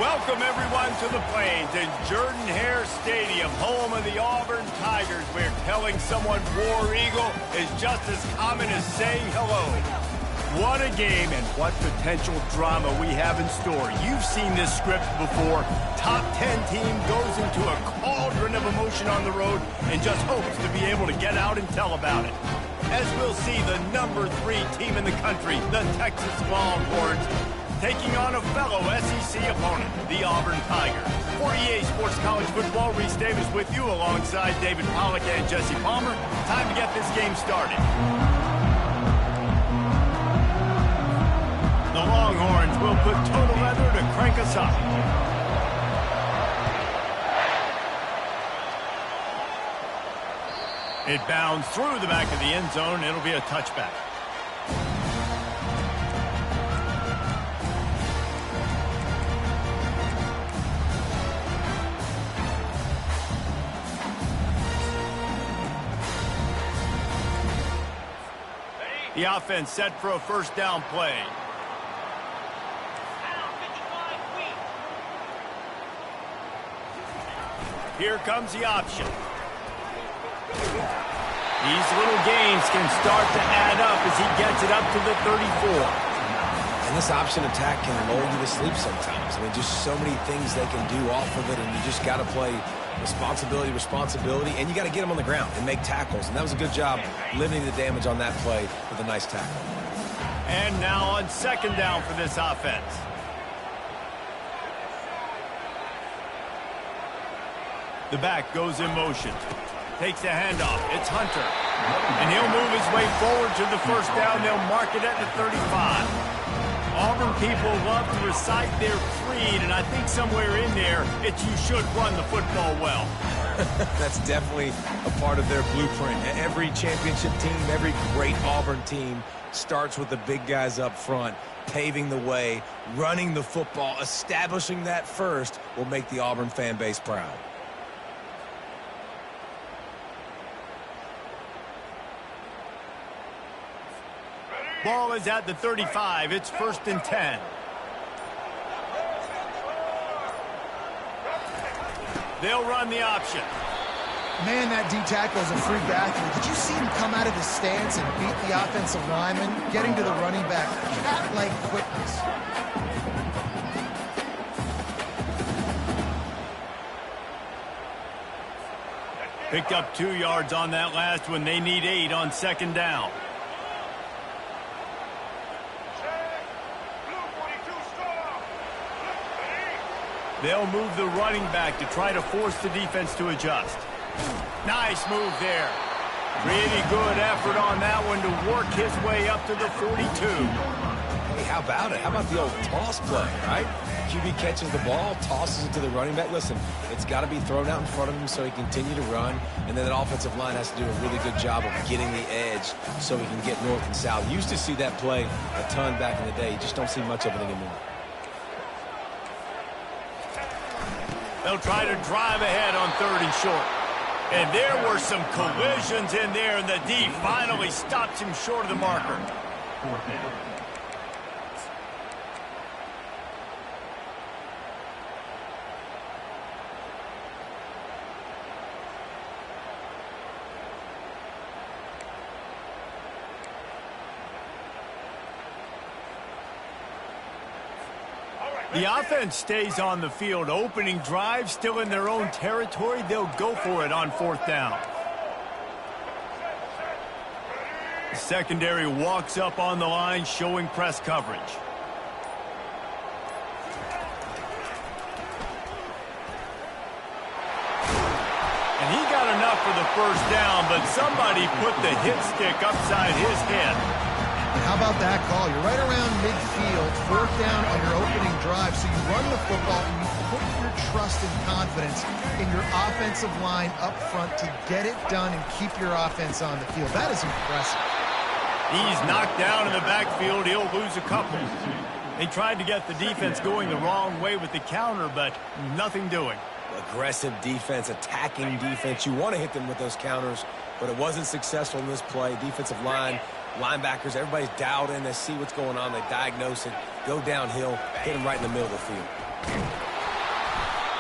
Welcome, everyone, to the Plains in Jordan-Hare Stadium, home of the Auburn Tigers, where telling someone War Eagle is just as common as saying hello. What a game and what potential drama we have in store. You've seen this script before. Top 10 team goes into a cauldron of emotion on the road and just hopes to be able to get out and tell about it. As we'll see, the number 3 team in the country, the Texas Longhorns, taking on a fellow SEC opponent, the Auburn Tigers. For EA Sports College Football, Reese Davis with you alongside David Pollack and Jesse Palmer. Time to get this game started. The Longhorns will put total leather to crank us up. It bounds through the back of the end zone. It'll be a touchback. The offense set for a first down play. Here comes the option. These little gains can start to add up as he gets it up to the 34. And this option attack can lull you to sleep sometimes. I mean, just so many things they can do off of it, and you just got to play responsibility, and you got to get them on the ground and make tackles. And that was a good job limiting the damage on that play with a nice tackle. And now on second down for this offense. The back goes in motion. Takes the handoff. It's Hunter. And he'll move his way forward to the first down. They'll mark it at the 35. Auburn people love to recite their creed, and I think somewhere in there, it's you should run the football well. That's definitely a part of their blueprint. Every championship team, every great Auburn team starts with the big guys up front, paving the way, running the football. Establishing that first will make the Auburn fan base proud. Ball is at the 35. It's 1st and 10. They'll run the option. Man, that D-tackle is a free bathroom. Did you see him come out of his stance and beat the offensive lineman, getting to the running back? Cat-like quickness. Picked up 2 yards on that last one. They need 8 on second down. They'll move the running back to try to force the defense to adjust. Nice move there. Pretty good effort on that one to work his way up to the 42. Hey, how about it? How about the old toss play, right? QB catches the ball, tosses it to the running back. Listen, it's got to be thrown out in front of him so he can continue to run, and then that offensive line has to do a really good job of getting the edge so he can get north and south. Used to see that play a ton back in the day. You just don't see much of it anymore. They'll try to drive ahead on 3rd and short. And there were some collisions in there, and the D finally stops him short of the marker. The offense stays on the field. Opening drive, still in their own territory. They'll go for it on 4th down. The secondary walks up on the line, showing press coverage. And he got enough for the first down, but somebody put the hit stick upside his head. How about that call? You're right around midfield, 4th down on your opening drive, so you run the football and you put your trust and confidence in your offensive line up front to get it done and keep your offense on the field. That is impressive. He's knocked down in the backfield. He'll lose a couple. They tried to get the defense going the wrong way with the counter, but nothing doing. Aggressive defense, attacking defense. You want to hit them with those counters, but it wasn't successful in this play. Defensive line, linebackers, everybody's dialed in. They see what's going on. They diagnose it, go downhill, hit them right in the middle of the field.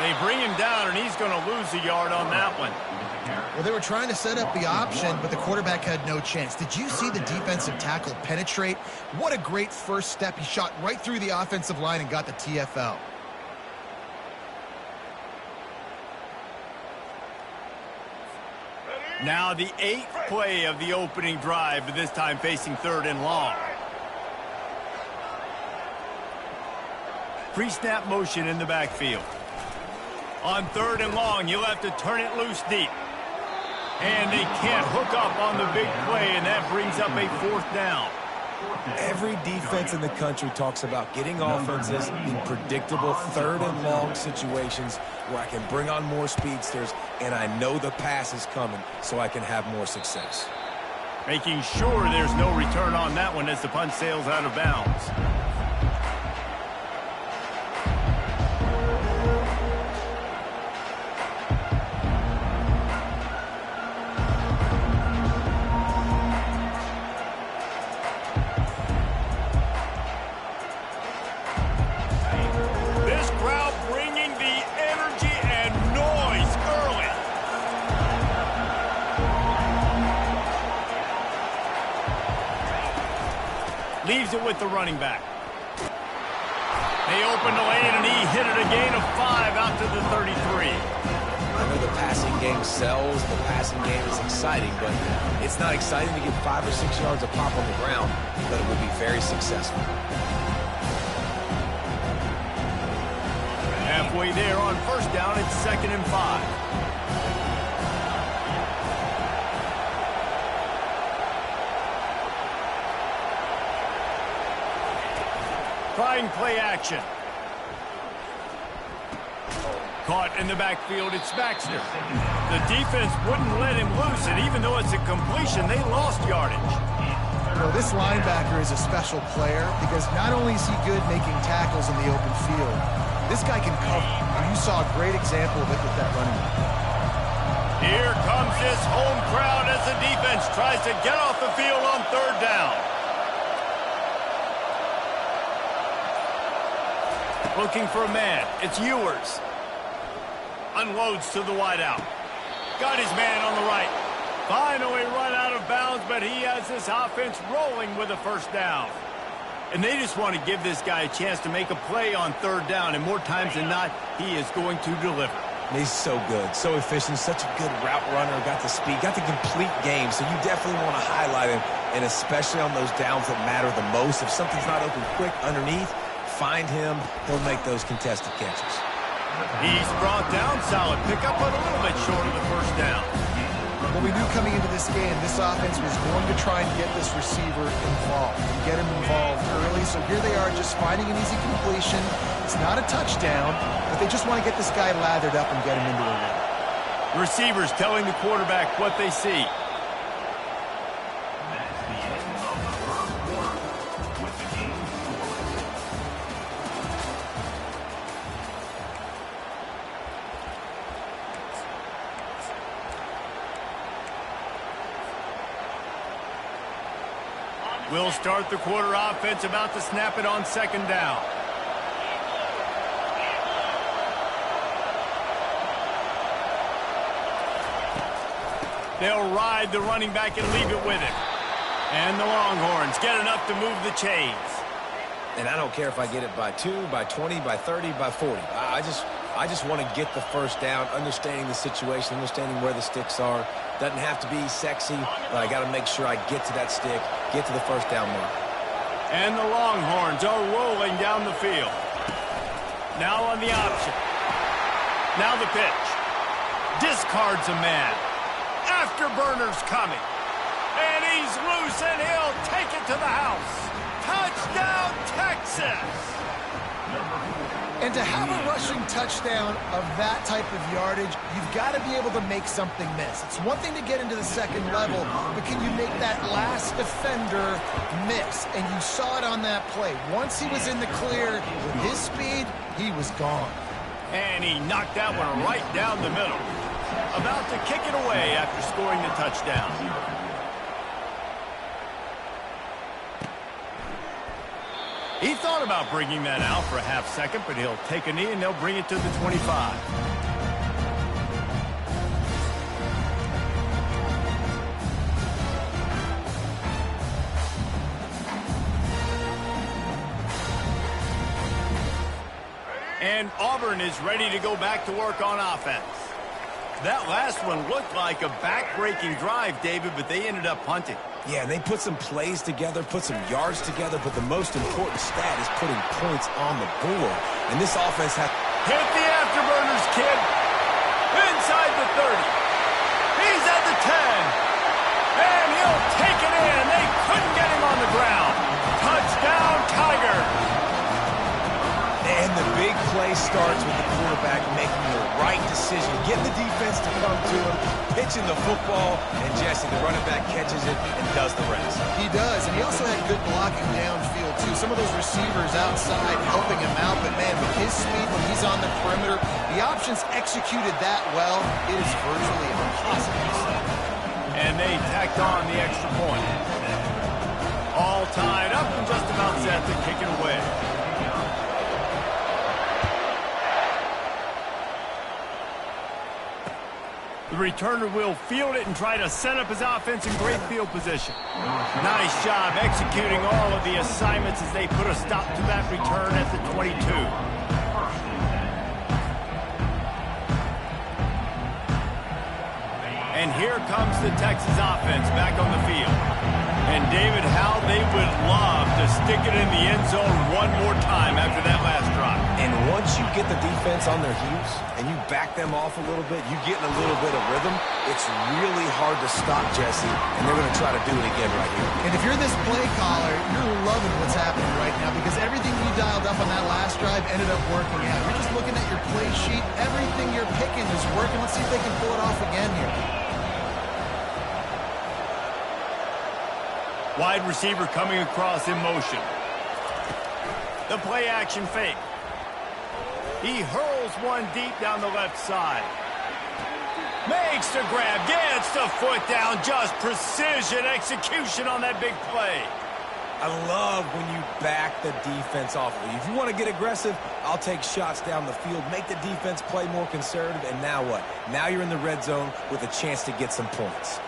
They bring him down, and he's going to lose a yard on that one. Well, they were trying to set up the option, but the quarterback had no chance. Did you see the defensive tackle penetrate? What a great first step. He shot right through the offensive line and got the TFL. Now the 8th play of the opening drive, but this time facing 3rd and long. Pre-snap motion in the backfield. On 3rd and long, you'll have to turn it loose deep. And they can't hook up on the big play, and that brings up a 4th down. Every defense in the country talks about getting offenses in predictable 3rd and long situations where I can bring on more speedsters and I know the pass is coming so I can have more success. Making sure there's no return on that one as the punt sails out of bounds. Leaves it with the running back. They open the lane, and he hit it a gain of 5 out to the 33. I know the passing game sells, the passing game is exciting, but it's not exciting to get 5 or 6 yards of pop on the ground, but it will be very successful. Halfway there on 1st down, it's 2nd and 5. Trying play action. Caught in the backfield, it's Baxter. The defense wouldn't let him loose, and even though it's a completion, they lost yardage. Well, this linebacker is a special player because not only is he good making tackles in the open field, this guy can cover. And you saw a great example of it with that running back. Here comes this home crowd as the defense tries to get off the field on 3rd down. Looking for a man. It's Ewers. Unloads to the wideout. Got his man on the right. Finally run out of bounds, but he has this offense rolling with a 1st down. And they just want to give this guy a chance to make a play on 3rd down, and more times than not, he is going to deliver. He's so good, so efficient, such a good route runner, got the speed, got the complete game, so you definitely want to highlight him, and especially on those downs that matter the most. If something's not open quick underneath, find him, he'll make those contested catches. He's brought down, solid pickup, but a little bit short of the 1st down. Well, we knew coming into this game, this offense was going to try and get this receiver involved and get him involved early. So here they are just finding an easy completion. It's not a touchdown, but they just want to get this guy lathered up and get him into a run. Receivers telling the quarterback what they see. We'll start the quarter offense, about to snap it on 2nd down. They'll ride the running back and leave it with him. And the Longhorns get enough to move the chains. And I don't care if I get it by 2, by 20, by 30, by 40. I just want to get the 1st down, understanding the situation, understanding where the sticks are. Doesn't have to be sexy, but I got to make sure I get to that stick, get to the 1st down mark. And the Longhorns are rolling down the field. Now on the option. Now the pitch. Discards a man. Afterburner's coming. And he's loose, and he'll take it to the house. Touchdown, Texas! And to have a rushing touchdown of that type of yardage, you've got to be able to make something miss. It's one thing to get into the 2nd level, but can you make that last defender miss? And you saw it on that play. Once he was in the clear with his speed, he was gone. And he knocked that one right down the middle. About to kick it away after scoring the touchdown. He thought about bringing that out for a half second, but he'll take a knee and they'll bring it to the 25. And Auburn is ready to go back to work on offense. That last one looked like a back-breaking drive, David, but they ended up punting. Yeah, they put some plays together, put some yards together, but the most important stat is putting points on the board. And this offense has... Hit the afterburners, kid. Inside the 30. He's at the 10. And he'll take it in. They couldn't get him on the ground. Touchdown, Tigers. And the big play starts with the quarterback making the right decision, getting the defense to come to him, pitching the football, and Jesse, the running back, catches it and does the rest. He does, and he also had good blocking downfield, too. Some of those receivers outside helping him out, but, man, with his speed when he's on the perimeter, the options executed that well, it is virtually impossible to stop. And they tacked on the extra point. All tied up and just about set to kick it away. The returner will field it and try to set up his offense in great field position. Nice job executing all of the assignments as they put a stop to that return at the 22. And here comes the Texas offense back on the field. And David, how they would love to stick it in the end zone one more time after that last drive. And once you get the defense on their heels and you back them off a little bit, you get in a little bit of rhythm, it's really hard to stop, Jesse, and they're going to try to do it again right here. And if you're this play caller, you're loving what's happening right now because everything you dialed up on that last drive ended up working out. You're just looking at your play sheet. Everything you're picking is working. Let's see if they can pull it off again here. Wide receiver coming across in motion. The play action fake. He hurls one deep down the left side. Makes the grab, gets the foot down. Just precision execution on that big play. I love when you back the defense off. If you want to get aggressive, I'll take shots down the field, make the defense play more conservative, and now what? Now you're in the red zone with a chance to get some points.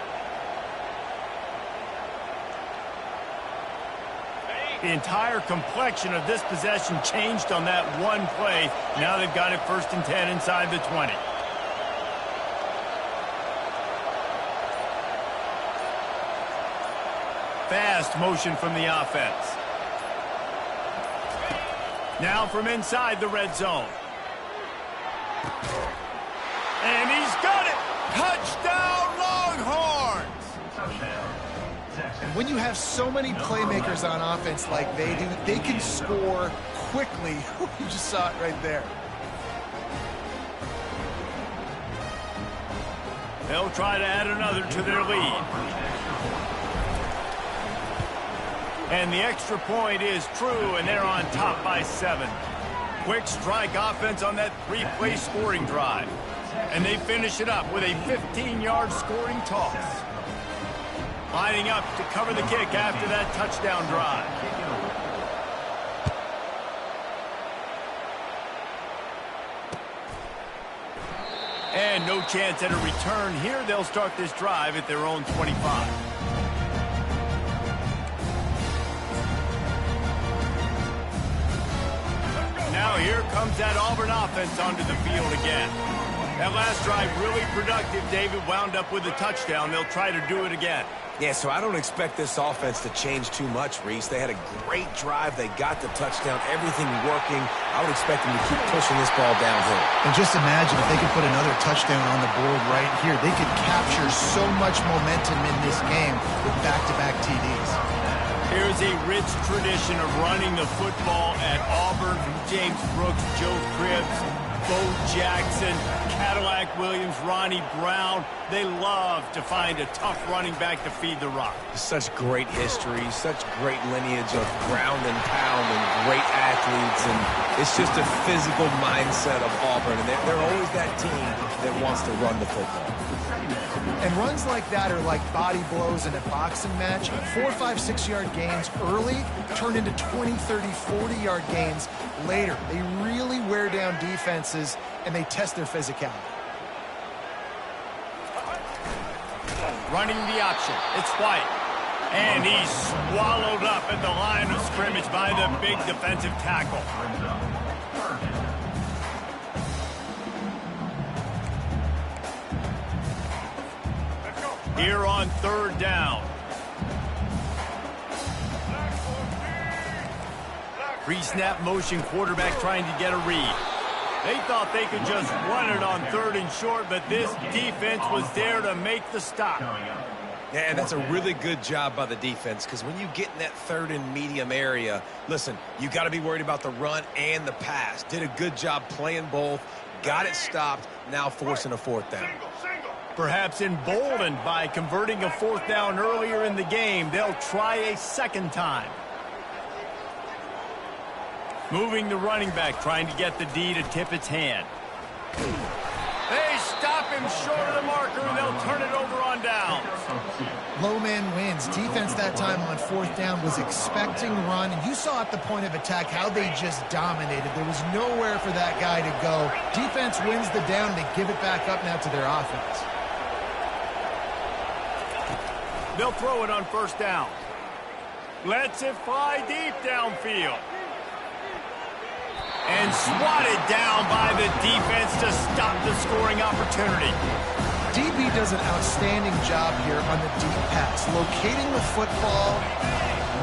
The entire complexion of this possession changed on that one play. Now they've got it 1st and 10 inside the 20. Fast motion from the offense. Now from inside the red zone. And he's got it! Touchdown, Longhorns! When you have so many playmakers on offense like they do, they can score quickly. You just saw it right there. They'll try to add another to their lead. And the extra point is true, and they're on top by 7. Quick strike offense on that 3-play scoring drive. And they finish it up with a 15-yard scoring toss. Lining up to cover the kick after that touchdown drive. And no chance at a return here. They'll start this drive at their own 25. Now here comes that Auburn offense onto the field again. That last drive really productive. David wound up with a touchdown. They'll try to do it again. Yeah, so I don't expect this offense to change too much, Reese. They had a great drive. They got the touchdown, everything working. I would expect them to keep pushing this ball downhill. And just imagine if they could put another touchdown on the board right here. They could capture so much momentum in this game with back-to-back TDs. Here's a rich tradition of running the football at Auburn from James Brooks, Joe Cribbs, Bo Jackson, Cadillac Williams, Ronnie Brown. They love to find a tough running back to feed the rock. Such great history, such great lineage of ground and pound and great athletes. And it's just a physical mindset of Auburn. And they're always that team that wants to run the football. And runs like that are like body blows in a boxing match. 4, 5, 6-yard gains early turn into 20, 30, 40-yard gains later. They really wear down defenses, and they test their physicality. Running the option. It's White. And he's swallowed up at the line of scrimmage by the big defensive tackle. here on 3rd down. Pre-snap motion quarterback trying to get a read. They thought they could just run it on 3rd and short, but this defense was there to make the stop. Yeah, and that's a really good job by the defense, because when you get in that 3rd and medium area, listen, you got to be worried about the run and the pass. Did a good job playing both, got it stopped, now forcing a 4th down. Perhaps emboldened by converting a 4th down earlier in the game, they'll try a 2nd time. Moving the running back, trying to get the D to tip its hand. They stop him short of the marker, and they'll turn it over on downs. Low man wins. Defense that time on 4th down was expecting run, and you saw at the point of attack how they just dominated. There was nowhere for that guy to go. Defense wins the down, and they give it back up now to their offense. They'll throw it on 1st down. Lets it fly deep downfield. And swatted down by the defense to stop the scoring opportunity. DB does an outstanding job here on the deep pass. Locating the football,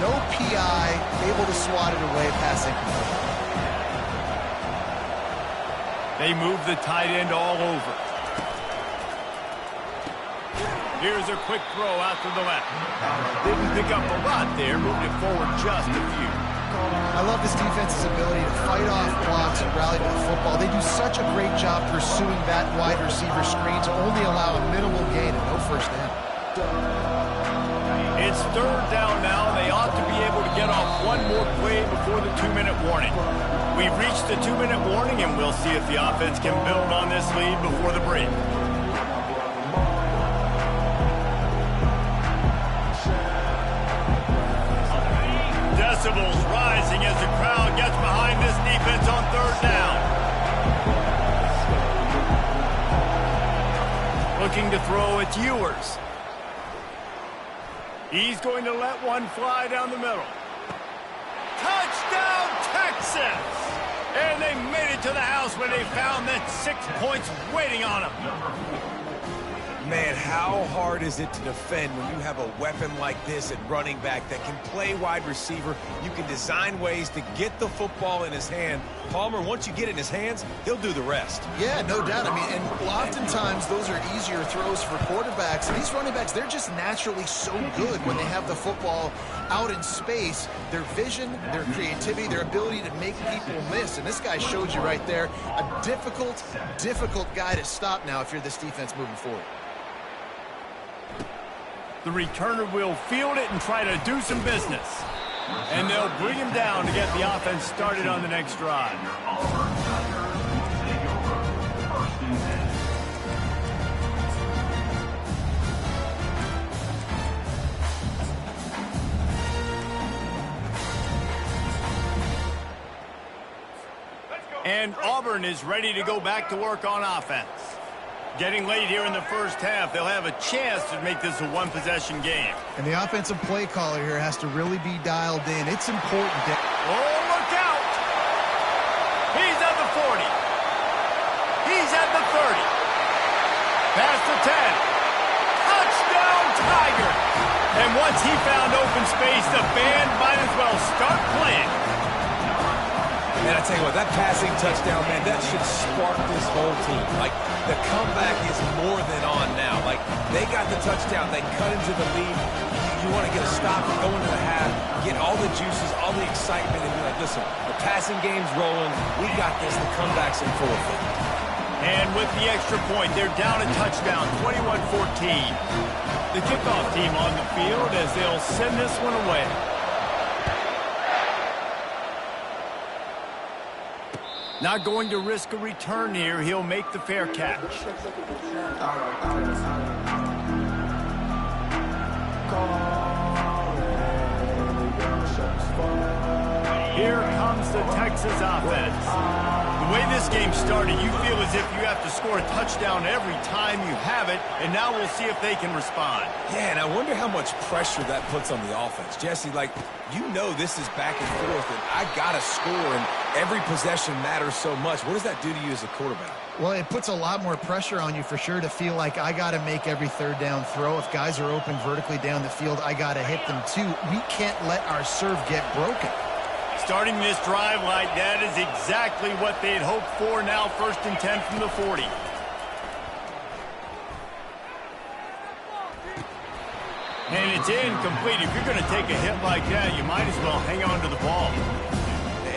no PI, able to swat it away, passing. They move the tight end all over. Here's a quick throw out to the left. Didn't pick up a lot there, moved it forward just a few. I love this defense's ability to fight off blocks and rally to the football. They do such a great job pursuing that wide receiver screen to only allow a minimal gain and no 1st down. It's 3rd down now. They ought to be able to get off one more play before the 2-minute warning. We've reached the 2-minute warning, and we'll see if the offense can build on this lead before the break. Decibels rising as the crowd gets behind this defense on 3rd down. Looking to throw, it's Ewers. He's going to let one fly down the middle. Touchdown, Texas! And they made it to the house when they found that 6 points waiting on them. Man, how hard is it to defend when you have a weapon like this at running back that can play wide receiver? You can design ways to get the football in his hand. Palmer, once you get it in his hands, he'll do the rest. Yeah, no doubt. I mean, and oftentimes those are easier throws for quarterbacks. And these running backs, they're just naturally so good when they have the football out in space. Their vision, their creativity, their ability to make people miss. And this guy showed you right there, a difficult guy to stop now if you're this defense moving forward. The returner will field it and try to do some business. And they'll bring him down to get the offense started on the next drive. And Auburn is ready to go back to work on offense. Getting late here in the 1st half, they'll have a chance to make this a one-possession game. And the offensive play caller here has to really be dialed in. It's important that... Oh, look out! He's at the 40. He's at the 30. Past the 10. Touchdown, Tigers! And once he found open space, the band might as well start playing. And I tell you what, that passing touchdown, man, that should spark this whole team. Like, the comeback is more than on now. Like, they got the touchdown. They cut into the lead. You want to get a stop and go into the half, get all the juices, all the excitement, and be like, listen, the passing game's rolling. We got this. The comeback's in full effect. And with the extra point, they're down a touchdown, 21-14. The kickoff team on the field as they'll send this one away. Not going to risk a return here. He'll make the fair catch. Here comes the Texas offense. The way this game started, you feel as if you have to score a touchdown every time you have it, and now we'll see if they can respond. Yeah, and I wonder how much pressure that puts on the offense. Jesse, like, you know this is back and forth, and I got to score, and every possession matters so much. What does that do to you as a quarterback? Well, it puts a lot more pressure on you for sure to feel like I got to make every third down throw. If guys are open vertically down the field, I got to hit them too. We can't let our serve get broken. Starting this drive like that is exactly what they had hoped for. Now 1st and 10 from the 40. And it's incomplete. If you're going to take a hit like that, you might as well hang on to the ball.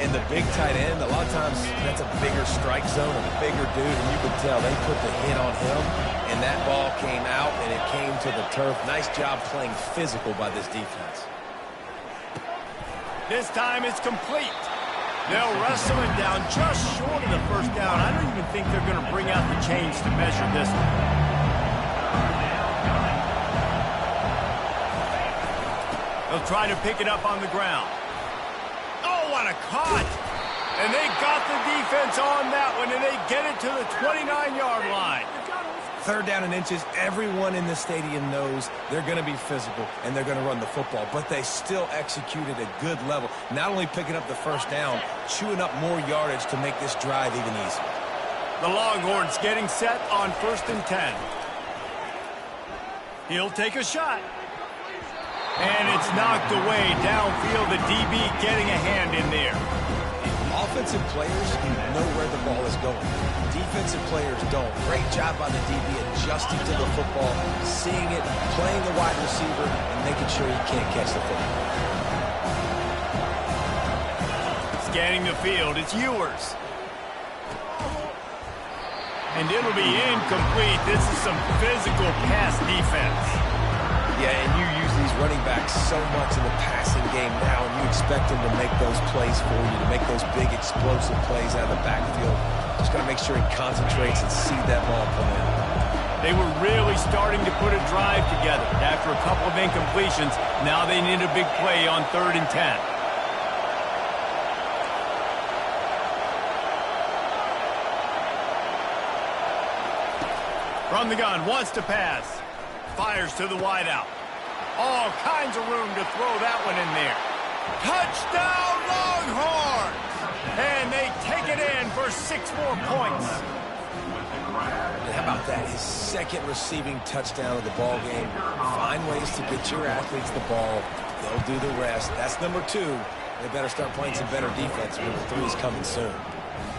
And the big tight end, a lot of times that's a bigger strike zone, a bigger dude, and you can tell they put the hit on him, and that ball came out, and it came to the turf. Nice job playing physical by this defense. This time it's complete. They'll wrestle it down just short of the 1st down. I don't even think they're going to bring out the chains to measure this one. They'll try to pick it up on the ground. Oh, what a cut! And they got the defense on that one, and they get it to the 29-yard line. 3rd down and inches, everyone in the stadium knows they're going to be physical and they're going to run the football, but they still executed a good level. Not only picking up the 1st down, chewing up more yardage to make this drive even easier. The Longhorns getting set on 1st and 10. He'll take a shot. And it's knocked away downfield. The DB getting a hand in there. Offensive players know where the ball is going. Defensive players don't. Great job by the DB adjusting to the football, seeing it, playing the wide receiver, and making sure he can't catch the football. Scanning the field, it's Ewers. And it'll be incomplete. This is some physical pass defense. Yeah, and you use these running backs so much in the passing game now, and you expect them to make those plays for you, to make those big explosive plays out of the backfield. Just got to make sure he concentrates and see that ball come in. They were really starting to put a drive together. After a couple of incompletions, now they need a big play on 3rd and 10. From the gun, wants to pass. Fires to the wideout. All kinds of room to throw that one in there. Touchdown, Longhorns! And they take it in for 6 more points. And how about that? His 2nd receiving touchdown of the ball game. Find ways to get your athletes the ball. They'll do the rest. That's number 2. They better start playing some better defense. Number 3 is coming soon.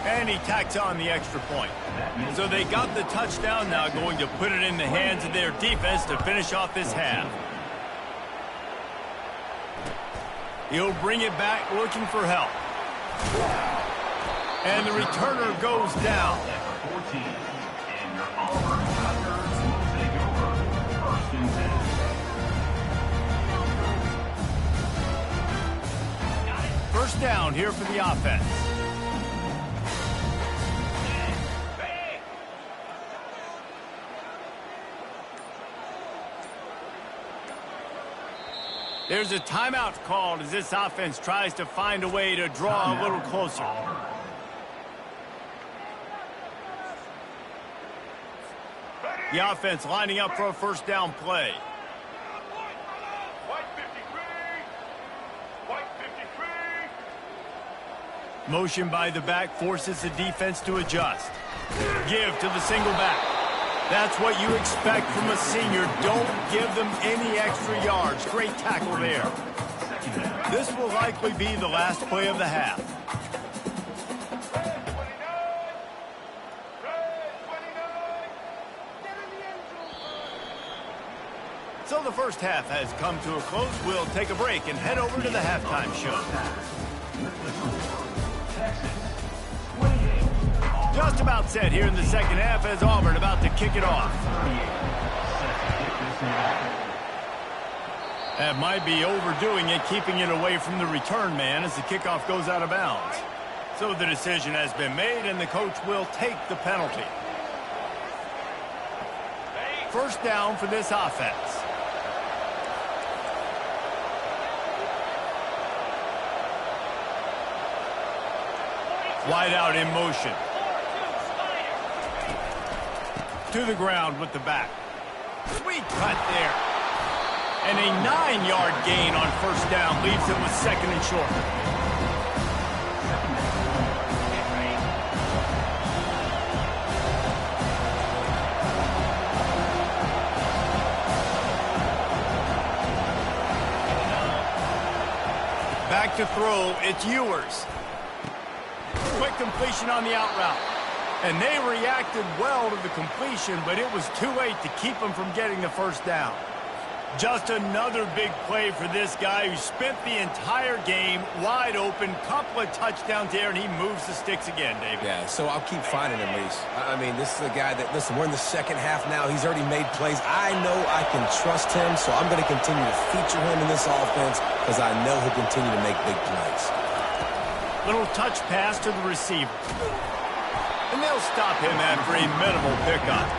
And he tacks on the extra point. So they got the touchdown, now going to put it in the hands of their defense to finish off this half. He'll bring it back looking for help. And the returner goes down. First down here for the offense. There's a timeout called as this offense tries to find a way to draw a little closer. The offense lining up for a 1st down play. Motion by the back forces the defense to adjust. Give to the single back. That's what you expect from a senior. Don't give them any extra yards. Great tackle there. This will likely be the last play of the half. So the first half has come to a close. We'll take a break and head over to the halftime show. Just about set here in the 2nd half as Auburn about to kick it off. That might be overdoing it, keeping it away from the return man as the kickoff goes out of bounds. So the decision has been made and the coach will take the penalty. First down for this offense. Wide out in motion. To the ground with the back. Sweet cut there. And a 9-yard gain on 1st down leaves it with 2nd and short. to throw. It's Ewers. Quick completion on the out route. And they reacted well to the completion, but it was too late to keep them from getting the first down. Just another big play for this guy who spent the entire game wide open. Couple of touchdowns there, and he moves the sticks again, David. Yeah, so I'll keep finding him, Reese. I mean, this is a guy that, listen, we're in the second half now. He's already made plays. I know I can trust him, so I'm going to continue to feature him in this offense because I know he'll continue to make big plays. Little touch pass to the receiver. And they'll stop him after a minimal pickup.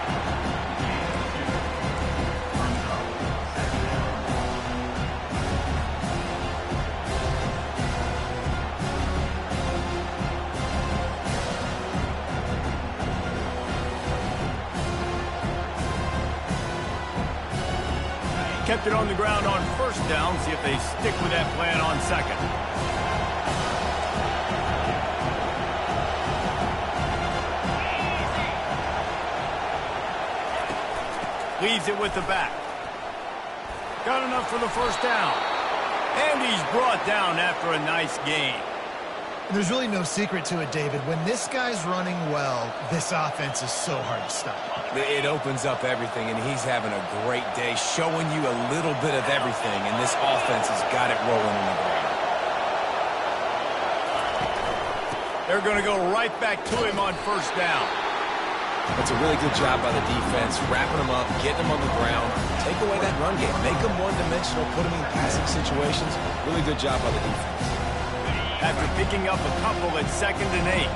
Kept it on the ground on first down. See if they stick with that plan on second. Leaves it with the back. Got enough for the first down. And he's brought down after a nice gain. There's really no secret to it, David. When this guy's running well, this offense is so hard to stop. It opens up everything, and he's having a great day, showing you a little bit of everything, and this offense has got it rolling in the ground. They're going to go right back to him on first down. That's a really good job by the defense, wrapping them up, getting them on the ground, take away that run game, make them one-dimensional, put them in passing situations. Really good job by the defense. After picking up a couple at 2nd and 8.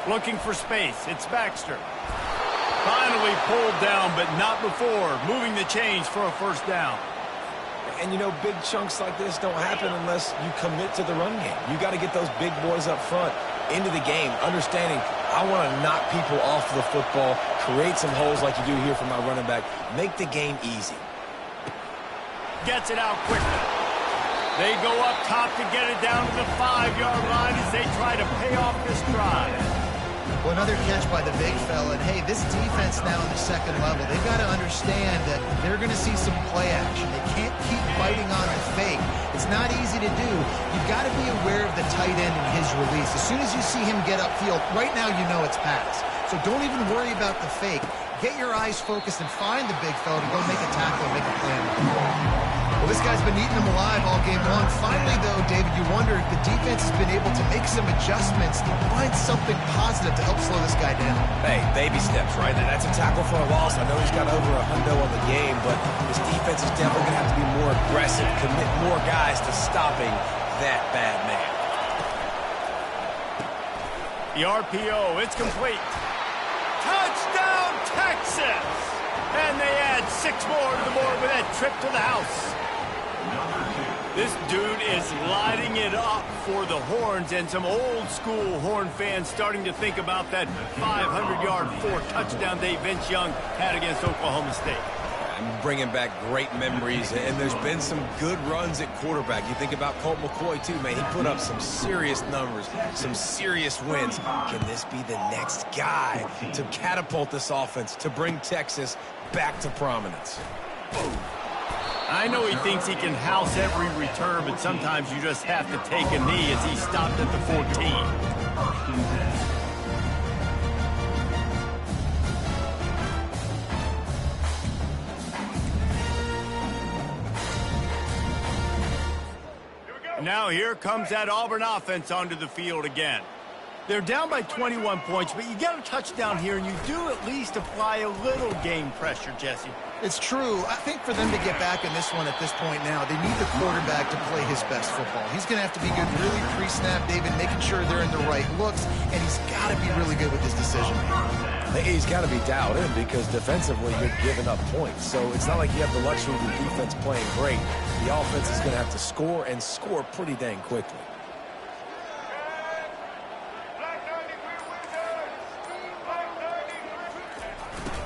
Looking for space. It's Baxter. Finally pulled down, but not before. Moving the chains for a first down. And, you know, big chunks like this don't happen unless you commit to the run game. You got to get those big boys up front into the game, understanding I want to knock people off the football, create some holes like you do here for my running back, make the game easy. Gets it out quickly. They go up top to get it down to the 5-yard line as they try to pay off this drive. Well, another catch by the big fella. And, hey, this defense now in the second level, they've got to understand that they're going to see some play action. They can't keep biting on the fake. It's not easy to do. You've got to be aware of the tight end and his release. As soon as you see him get upfield, right now you know it's pass. So don't even worry about the fake. Get your eyes focused and find the big fella to go make a tackle and make a play. Well, this guy's been eating them alive all game long. Finally, though, David, you wonder if the defense has been able to make some adjustments to find something positive to help slow this guy down. Hey, baby steps, right? And that's a tackle for a loss. I know he's got over $100 on the game, but this defense is definitely going to have to be more aggressive, commit more guys to stopping that bad man. The RPO, it's complete. Touchdown, Texas! And they add 6 more to the board with that trip to the house. This dude is lighting it up for the Horns, and some old-school Horn fans starting to think about that 500-yard 4-touchdown day Vince Young had against Oklahoma State. I'm bringing back great memories, and there's been some good runs at quarterback. You think about Colt McCoy, too, man. He put up some serious numbers, some serious wins. Can this be the next guy to catapult this offense, to bring Texas back to prominence? I know he thinks he can house every return, but sometimes you just have to take a knee as he stopped at the 14. Now here comes that Auburn offense onto the field again. They're down by 21 points, but you get a touchdown here, and you do at least apply a little game pressure, Jesse. It's true. I think for them to get back in this one at this point now, they need the quarterback to play his best football. He's going to have to be good really pre-snap, David, making sure they're in the right looks, and he's got to be really good with his decision. He's got to be dialed in because defensively you're giving up points. So it's not like you have the luxury of the defense playing great. The offense is going to have to score and score pretty dang quickly.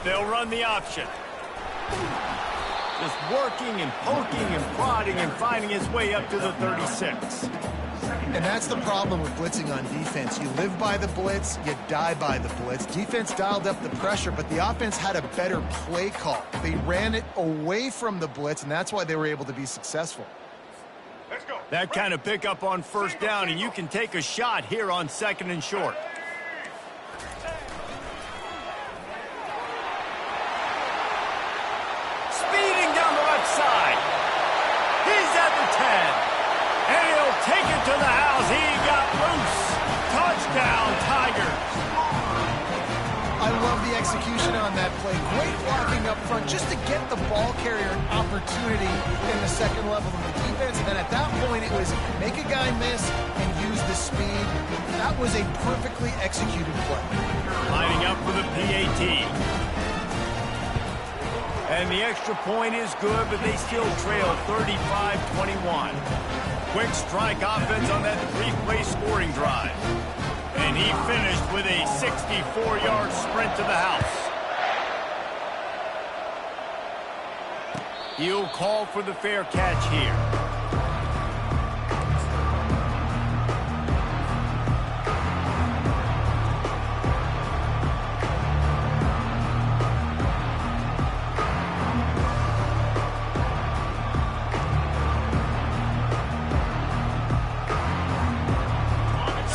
They'll run the option. Just working and poking and prodding and finding his way up to the 36. And that's the problem with blitzing on defense. You live by the blitz, you die by the blitz. Defense dialed up the pressure, but the offense had a better play call. They ran it away from the blitz, and that's why they were able to be successful. Let's go. That kind of pickup on first down, and you can take a shot here on 2nd and short. Speeding down the left side. He's at the 10. And he'll take it to the house. He got loose. Touchdown, Tigers. I love the execution on that play. Great blocking up front just to get the ball carrier an opportunity in the second level of the defense. And then at that point, it was make a guy miss and use the speed. That was a perfectly executed play. Lining up for the PAT. And the extra point is good, but they still trail 35-21. Quick strike offense on that 3-play scoring drive. And he finished with a 64-yard sprint to the house. He'll call for the fair catch here.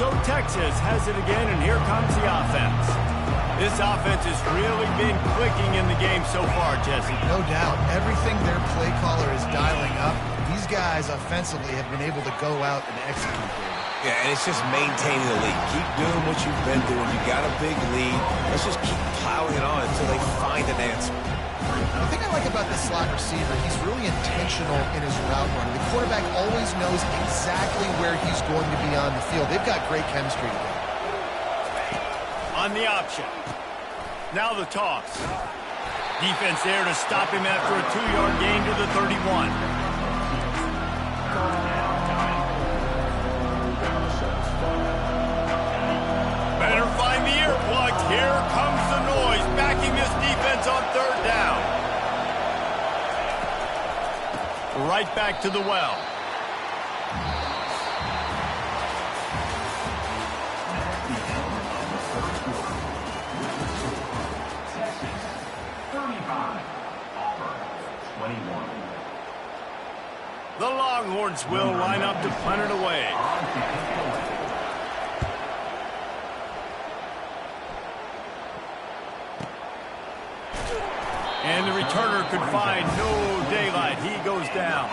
So Texas has it again, and here comes the offense. This offense has really been clicking in the game so far, Jesse. No doubt. Everything their play caller is dialing up, these guys offensively have been able to go out and execute. Yeah, and it's just maintaining the lead. Keep doing what you've been doing. You got a big lead. Let's just keep plowing it on until they find an answer. The thing I like about this slot receiver, he's really intentional in his route running. The quarterback always knows exactly where he's going to be on the field. They've got great chemistry together. On the option. Now the toss. Defense there to stop him after a 2-yard gain to the 31. Better find the earplugs. Here comes the noise, backing this defense on 3rd down. Right back to the well. The Longhorns will line up to punt it away. And the returner could find no daylight. He goes down.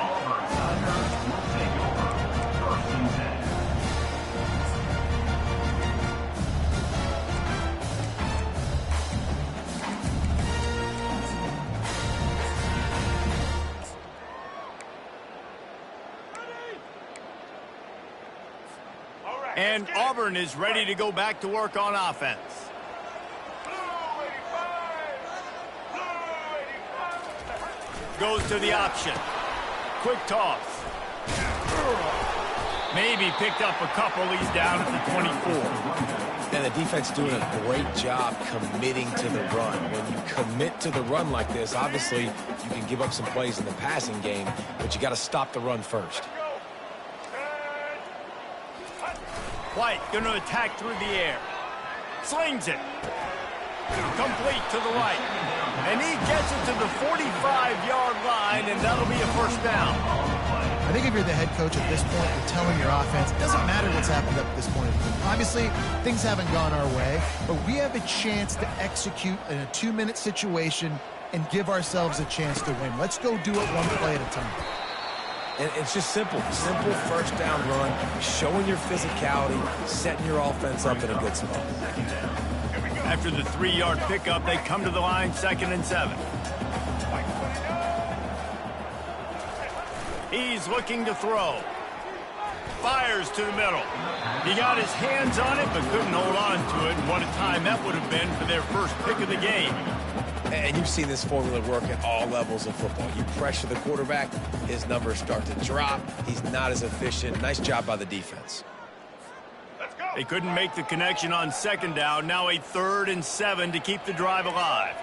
And Auburn is ready to go back to work on offense. Goes to the option. Quick toss. Maybe picked up a couple. He's down at the 24. And the defense doing a great job committing to the run. When you commit to the run like this, obviously you can give up some plays in the passing game, but you got to stop the run first. White going to attack through the air. Slings it. Complete to the right. And he gets it to the 45-yard line, and that'll be a first down. I think if you're the head coach at this point, you're telling your offense, it doesn't matter what's happened up to this point. Obviously, things haven't gone our way, but we have a chance to execute in a 2-minute situation and give ourselves a chance to win. Let's go do it one play at a time. And it's just simple first down run, showing your physicality, setting your offense up in a good spot. After the 3-yard pickup, they come to the line, 2nd and 7. He's looking to throw. Fires to the middle. He got his hands on it, but couldn't hold on to it. And what a time that would have been for their first pick of the game. And you've seen this formula work at all levels of football. You pressure the quarterback, his numbers start to drop. He's not as efficient. Nice job by the defense. They couldn't make the connection on 2nd down. Now a 3rd and 7 to keep the drive alive.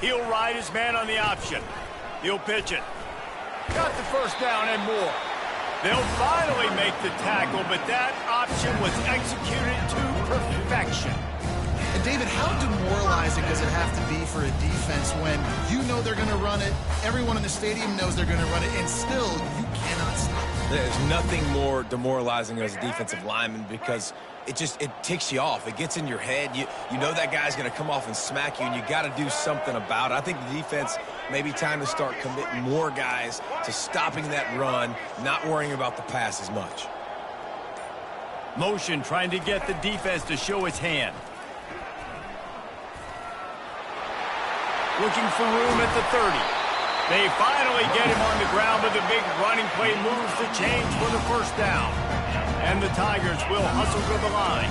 He'll ride his man on the option. He'll pitch it. Got the first down and more. They'll finally make the tackle, but that option was executed to perfection. And David, how demoralizing does it have to be for a defense when you know they're going to run it, everyone in the stadium knows they're going to run it, and still you cannot stop it? There's nothing more demoralizing as a defensive lineman because it ticks you off. It gets in your head. You know that guy's going to come off and smack you, and you got to do something about it. I think the defense may be time to start committing more guys to stopping that run, not worrying about the pass as much. Motion trying to get the defense to show its hand. Looking for room at the 30. They finally get him on the ground, but the big running play moves the chains for the first down. And the Tigers will hustle to the line.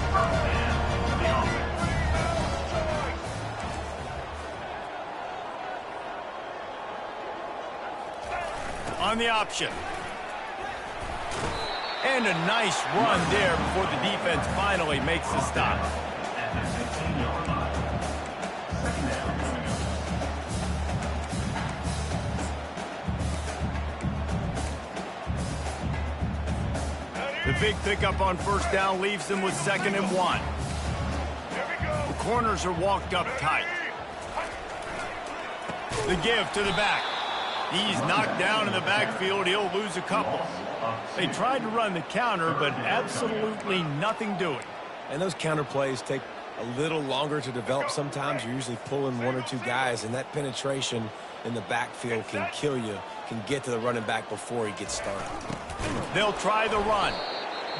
On the option. And a nice run there before the defense finally makes the stop. The big pickup on first down leaves them with 2nd and 1. The corners are walked up tight. The give to the back. He's knocked down in the backfield. He'll lose a couple. They tried to run the counter, but absolutely nothing doing. And those counter plays take a little longer to develop sometimes. You're usually pulling 1 or 2 guys, and that penetration in the backfield can kill you, can get to the running back before he gets started. They'll try the run.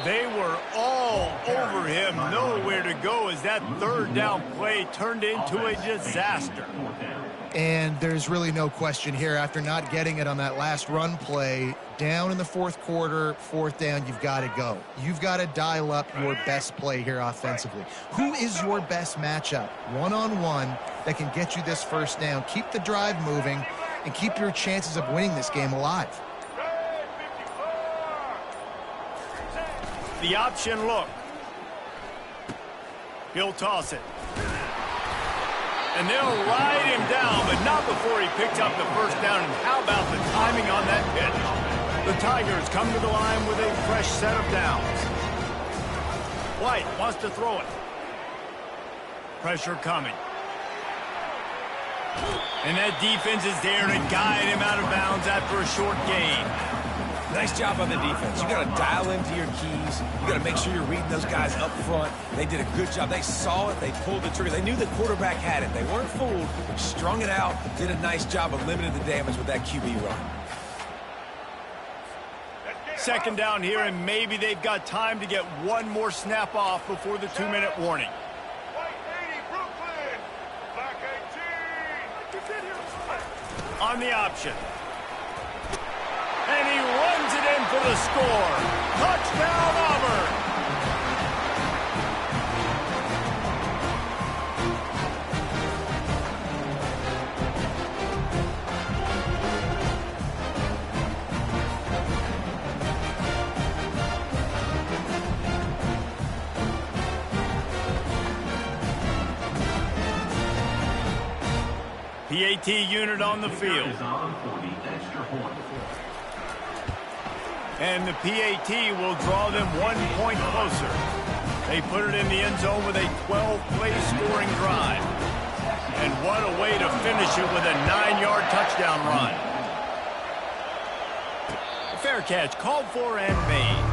They were all over him, nowhere to go as that 3rd down play turned into a disaster. And there's really no question here, after not getting it on that last run play, down in the 4th quarter, 4th down, you've got to go. You've got to dial up your best play here offensively. Who is your best matchup, one-on-one, that can get you this first down, keep the drive moving, and keep your chances of winning this game alive? The option look. He'll toss it. And they'll ride him down, but not before he picks up the first down. And how about the timing on that pitch? The Tigers come to the line with a fresh set of downs. White wants to throw it. Pressure coming. And that defense is there to guide him out of bounds after a short gain. Nice job on the defense. You got to dial into your keys. You got to make sure you're reading those guys up front. They did a good job. They saw it. They pulled the trigger. They knew the quarterback had it. They weren't fooled. Strung it out. Did a nice job of limiting the damage with that QB run. 2nd down here, and maybe they've got time to get 1 more snap off before the 2-minute warning. On the option. And he runs it in for the score. Touchdown, Auburn! PAT unit on the field. And the PAT will draw them 1 point closer. They put it in the end zone with a 12-play scoring drive. And what a way to finish it with a 9-yard touchdown run. A fair catch called for and made.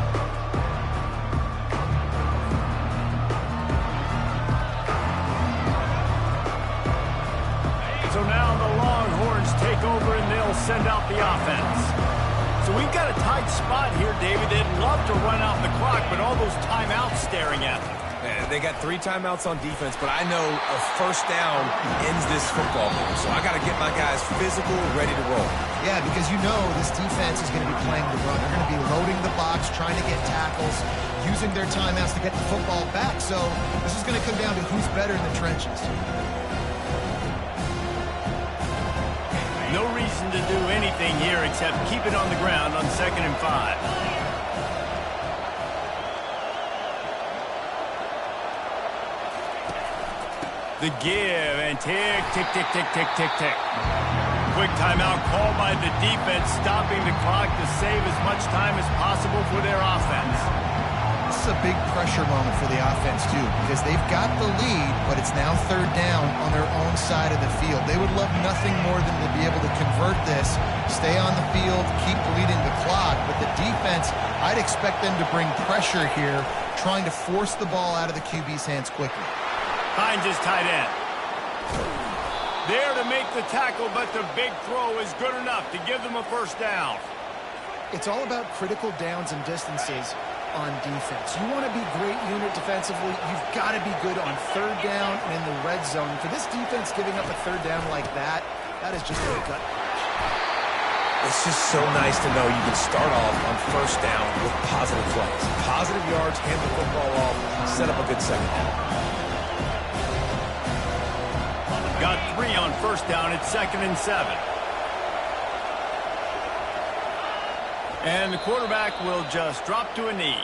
So now the Longhorns take over and they'll send out the offense. So we've got a tight spot here, David. They'd love to run out the clock, but all those timeouts staring at them. They got 3 timeouts on defense, but I know a first down ends this football game. So I got to get my guys physical, ready to roll. Yeah, because you know this defense is going to be playing the run. They're going to be loading the box, trying to get tackles, using their timeouts to get the football back. So this is going to come down to who's better in the trenches. No reason to do anything here except keep it on the ground on 2nd and 5. The give and tick, tick, tick, tick, tick, tick, tick. Quick timeout called by the defense, stopping the clock to save as much time as possible for their offense. This is a big pressure moment for the offense, too, because they've got the lead, but it's now third down on their own side of the field. They would love nothing more than to be able to convert this, stay on the field, keep bleeding the clock. But the defense, I'd expect them to bring pressure here, trying to force the ball out of the QB's hands quickly. Hines is tight end. There to make the tackle, but the big throw is good enough to give them a first down. It's all about critical downs and distances on defense. You want to be great unit defensively, you've got to be good on third down and in the red zone. For this defense giving up a third down like that, that is just a gut punch. It's just so nice to know you can start off on first down with positive plays. Positive yards, hand the football off, set up a good second half. Got 3 on first down at 2nd and 7. And the quarterback will just drop to a knee.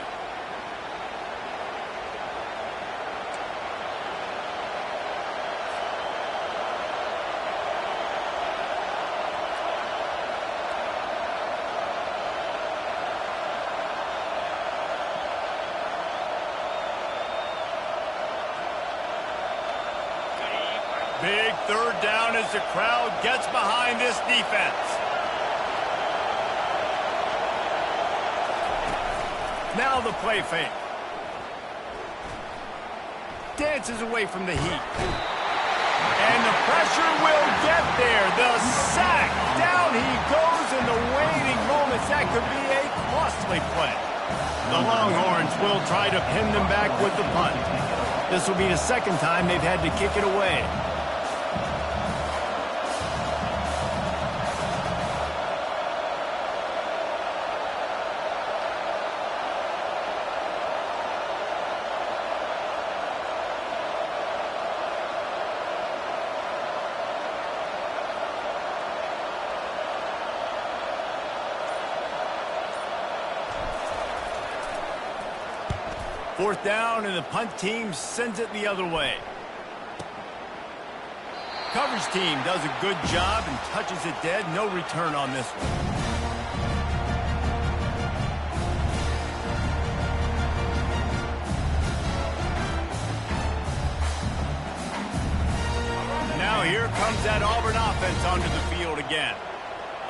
Big third down as the crowd gets behind this defense. Now the play fake. Dances away from the heat. And the pressure will get there. The sack. Down he goes in the waiting moments. That could be a costly play. The Longhorns will try to pin them back with the punt. This will be the second time they've had to kick it away. Fourth down, and the punt team sends it the other way. Coverage team does a good job and touches it dead. No return on this one. Now here comes that Auburn offense onto the field again.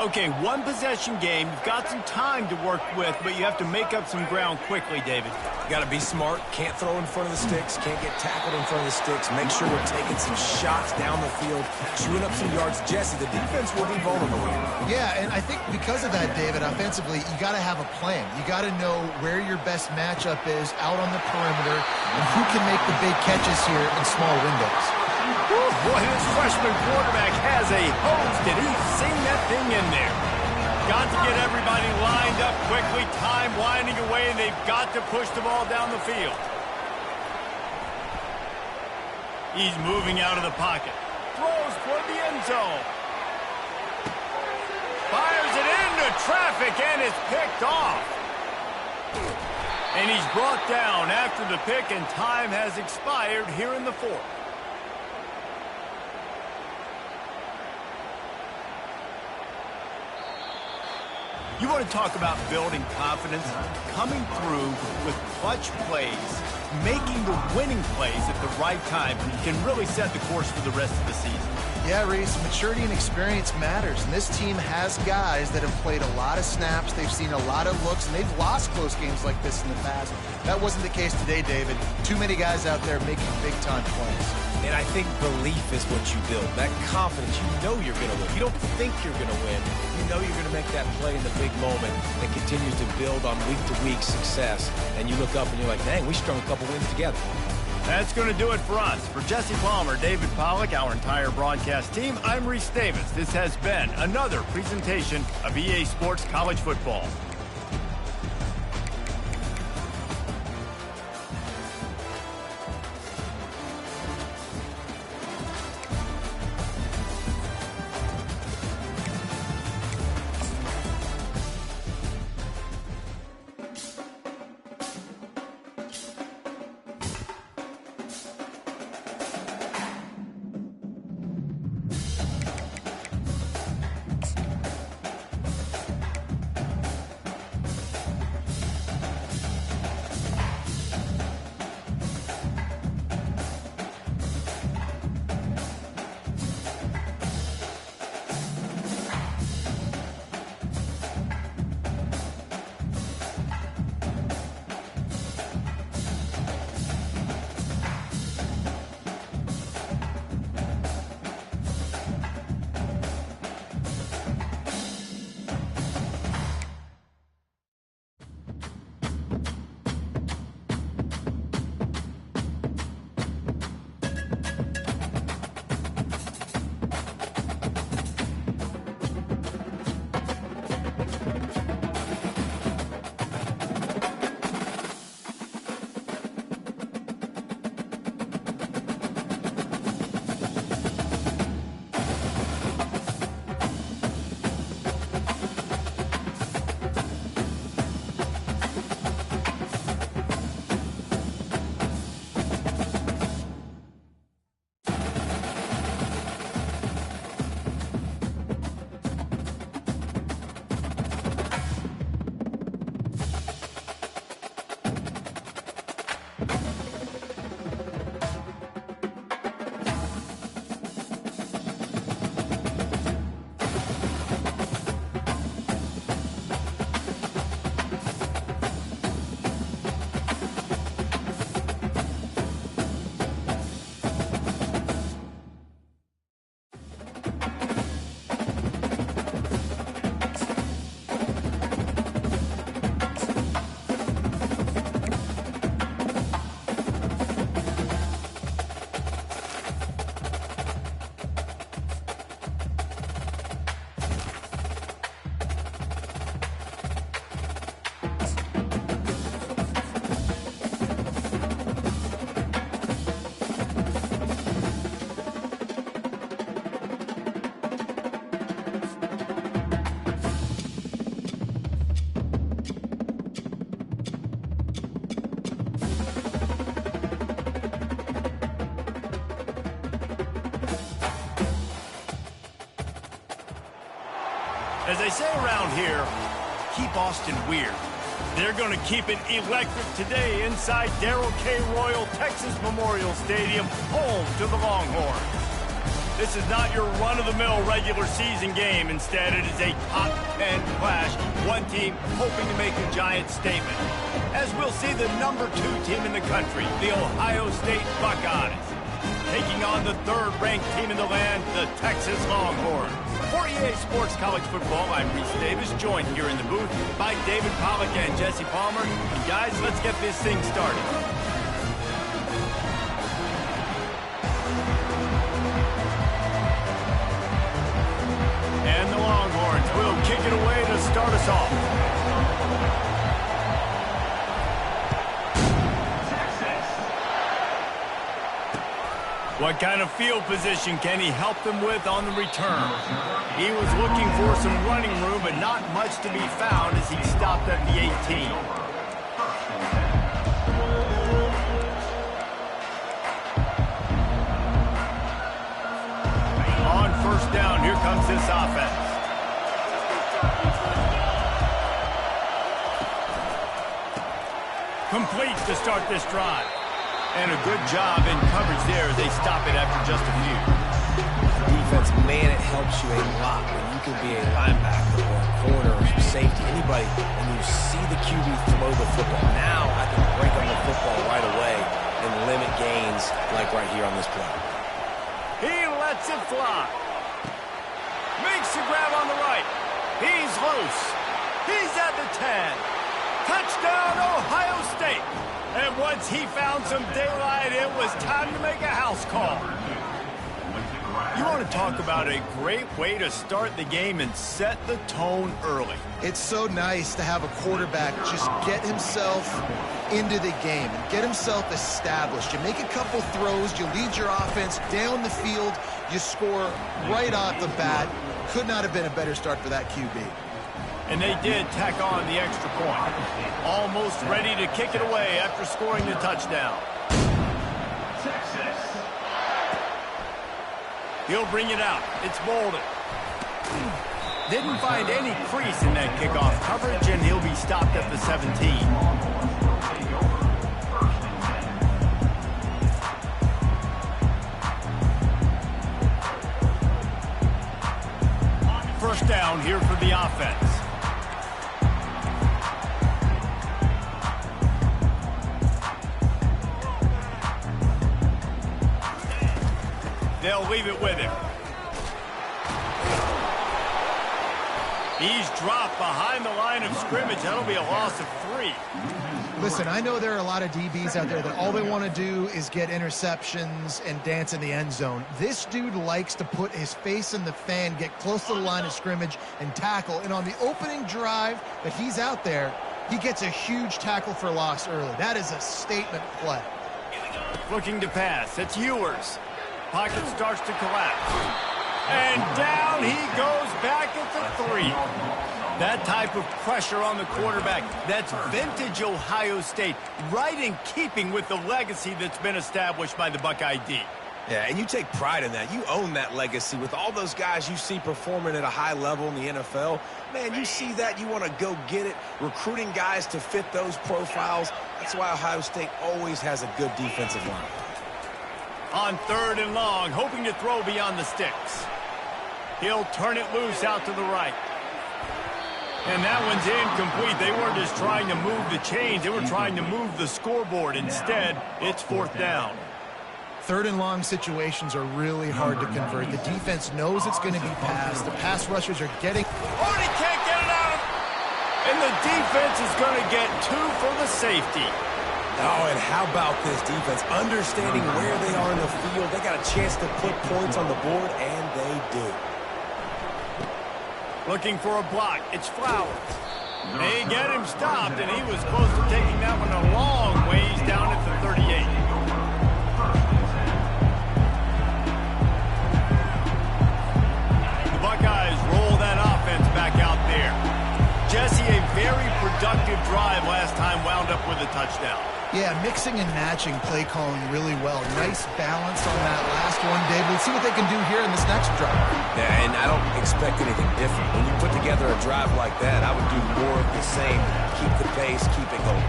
Okay, one possession game. You've got some time to work with, but you have to make up some ground quickly, David. Got to be smart. Can't throw in front of the sticks. Can't get tackled in front of the sticks. Make sure we're taking some shots down the field, chewing up some yards. Jesse, the defense will be vulnerable here. Yeah, and I think because of that, David, offensively, you got to have a plan. You got to know where your best matchup is out on the perimeter and who can make the big catches here in small windows. Boy, this freshman quarterback has a hose. Did he sing that thing in there? Got to get everybody lined up quickly. Time winding away, and they've got to push the ball down the field. He's moving out of the pocket. Throws toward the end zone. Fires it into traffic, and it's picked off. And he's brought down after the pick, and time has expired here in the fourth. You want to talk about building confidence? Coming through with clutch plays, making the winning plays at the right time can really set the course for the rest of the season. Yeah, Reese, maturity and experience matters. And this team has guys that have played a lot of snaps. They've seen a lot of looks, and they've lost close games like this in the past. That wasn't the case today, David. Too many guys out there making big-time plays. And I think belief is what you build. That confidence, you know you're going to win. You don't think you're going to win. You know you're going to make that play in the big moment that continues to build on week-to-week success. And you look up and you're like, dang, we strung a couple wins together. That's going to do it for us. For Jesse Palmer, David Pollack, our entire broadcast team, I'm Reese Davis. This has been another presentation of EA Sports College Football. As they say around here, keep Austin weird. They're going to keep it electric today inside Darrell K. Royal Texas Memorial Stadium, home to the Longhorns. This is not your run-of-the-mill regular season game. Instead, it is a top 10 clash. One team hoping to make a giant statement. As we'll see the number 2 team in the country, the Ohio State Buckeyes, taking on the 3rd-ranked team in the land, the Texas Longhorns. For EA Sports College Football, I'm Reese Davis, joined here in the booth by David Pollack and Jesse Palmer. And guys, let's get this thing started. And the Longhorns will kick it away to start us off. What kind of field position can he help them with on the return? He was looking for some running room, but not much to be found as he stopped at the 18. On first down, here comes this offense. Complete to start this drive. And a good job in coverage there as they stop it after just a few. Defense, man, it helps you a lot when you can be a linebacker or a corner or safety, anybody, and you see the QB throw the football. Now I can break on the football right away and limit gains like right here on this play. He lets it fly. Makes the grab on the right. He's loose. He's at the 10. Touchdown, Ohio State. And once he found some daylight, it was time to make a house call. You want to talk about a great way to start the game and set the tone early. It's so nice to have a quarterback just get himself into the game and get himself established. You make a couple throws, you lead your offense down the field, you score right off the bat. Could not have been a better start for that QB. And they did tack on the extra point. Almost ready to kick it away after scoring the touchdown. He'll bring it out. It's Bolden. Didn't find any crease in that kickoff coverage, and he'll be stopped at the 17. First down here for the offense. They'll leave it with him. He's dropped behind the line of scrimmage. That'll be a loss of 3. Listen, I know there are a lot of DBs out there that all they want to do is get interceptions and dance in the end zone. This dude likes to put his face in the fan, get close to the line of scrimmage, and tackle. And on the opening drive that he's out there, he gets a huge tackle for loss early. That is a statement play. Looking to pass. It's Ewers. Pocket starts to collapse. And down he goes back at the 3. That type of pressure on the quarterback, that's vintage Ohio State, right in keeping with the legacy that's been established by the Buckeye D. Yeah, and you take pride in that. You own that legacy with all those guys you see performing at a high level in the NFL. Man, you see that, you want to go get it, recruiting guys to fit those profiles. That's why Ohio State always has a good defensive line. On 3rd and long, hoping to throw beyond the sticks. He'll turn it loose out to the right. And that one's incomplete. They weren't just trying to move the chains. They were trying to move the scoreboard. Instead, it's 4th down. 3rd and long situations are really hard to convert. The defense knows it's going to be passed. The pass rushers are getting... Oh, and he can't get it out. And the defense is going to get 2 for the safety. Oh, and how about this defense? Understanding where they are in the field. They got a chance to put points on the board, and they do. Looking for a block. It's Flowers. They get him stopped, and he was close to taking that one a long ways down at the 38. The Buckeyes roll that offense back out there. Jesse, a very productive drive last time, wound up with a touchdown. Yeah, mixing and matching play calling really well. Nice balance on that last one, Dave. Let's see what they can do here in this next drive. Yeah, and I don't expect anything different. When you put together a drive like that, I would do more of the same. Keep the pace, keep it going.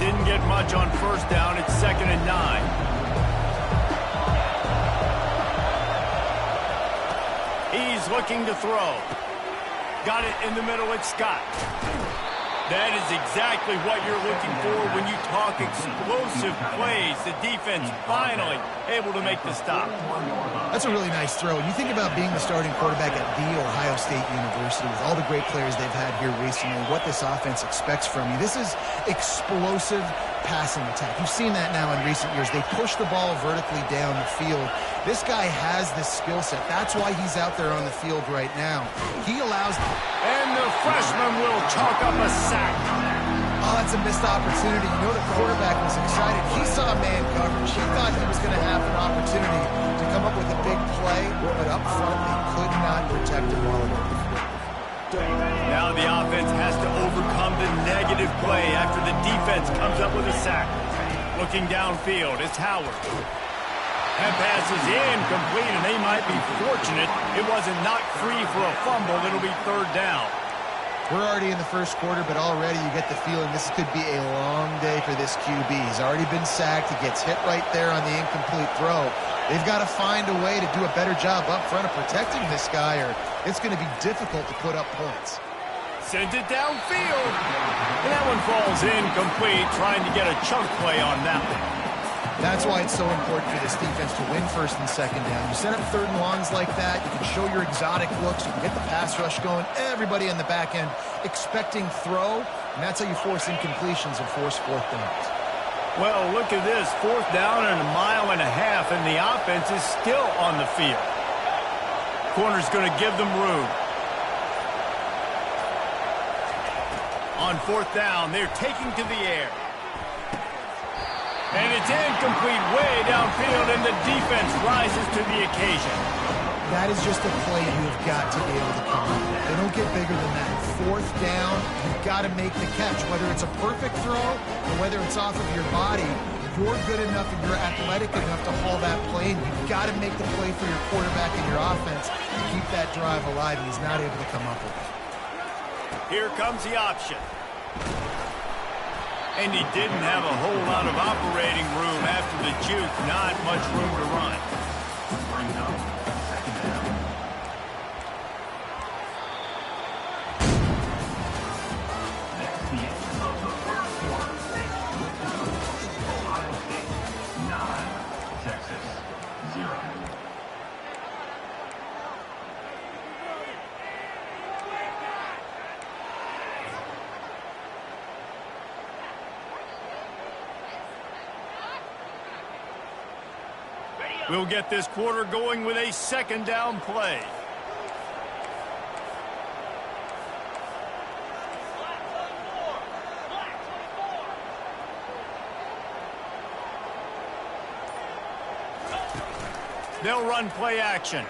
Didn't get much on first down. It's 2nd and 9. He's looking to throw. Got it in the middle. It's Scott. That is exactly what you're looking for when you talk explosive plays. The defense finally able to make the stop. That's a really nice throw. You think about being the starting quarterback at The Ohio State University with all the great players they've had here recently, what this offense expects from you. This is explosive passing attack. You've seen that now in recent years. They push the ball vertically down the field. This guy has this skill set. That's why he's out there on the field right now. He allows... And the freshman will chalk up a sack. Oh, that's a missed opportunity. You know the quarterback was excited. He saw man coverage. He thought he was going to have an opportunity to come up with a big play, but up front they could not protect him well enough. Now the offense has to overcome the negative play after the defense comes up with a sack. Looking downfield, it's Howard. That pass is incomplete, and they might be fortunate it wasn't knocked free for a fumble. It'll be 3rd down. We're already in the first quarter, but already you get the feeling this could be a long day for this QB. He's already been sacked. He gets hit right there on the incomplete throw. They've got to find a way to do a better job up front of protecting this guy, or it's going to be difficult to put up points. Sends it downfield. And that one falls incomplete, trying to get a chunk play on that one. That's why it's so important for this defense to win 1st and 2nd down. You set up 3rd and longs like that, you can show your exotic looks, you can get the pass rush going, everybody in the back end expecting throw, and that's how you force incompletions and force 4th downs. Well, look at this. 4th down and 1.5 miles, and the offense is still on the field. Corner's going to give them room. On 4th down, they're taking to the air. And it's incomplete way downfield, and the defense rises to the occasion. That is just a play you've got to be able to come up with. They don't get bigger than that. 4th down, you've got to make the catch. Whether it's a perfect throw or whether it's off of your body, you're good enough and you're athletic enough to haul that play, and you've got to make the play for your quarterback and your offense to keep that drive alive, and he's not able to come up with it. Here comes the option. And he didn't have a whole lot of operating room after the juke. Not much room to run. We'll get this quarter going with a 2nd down play. They'll run play action.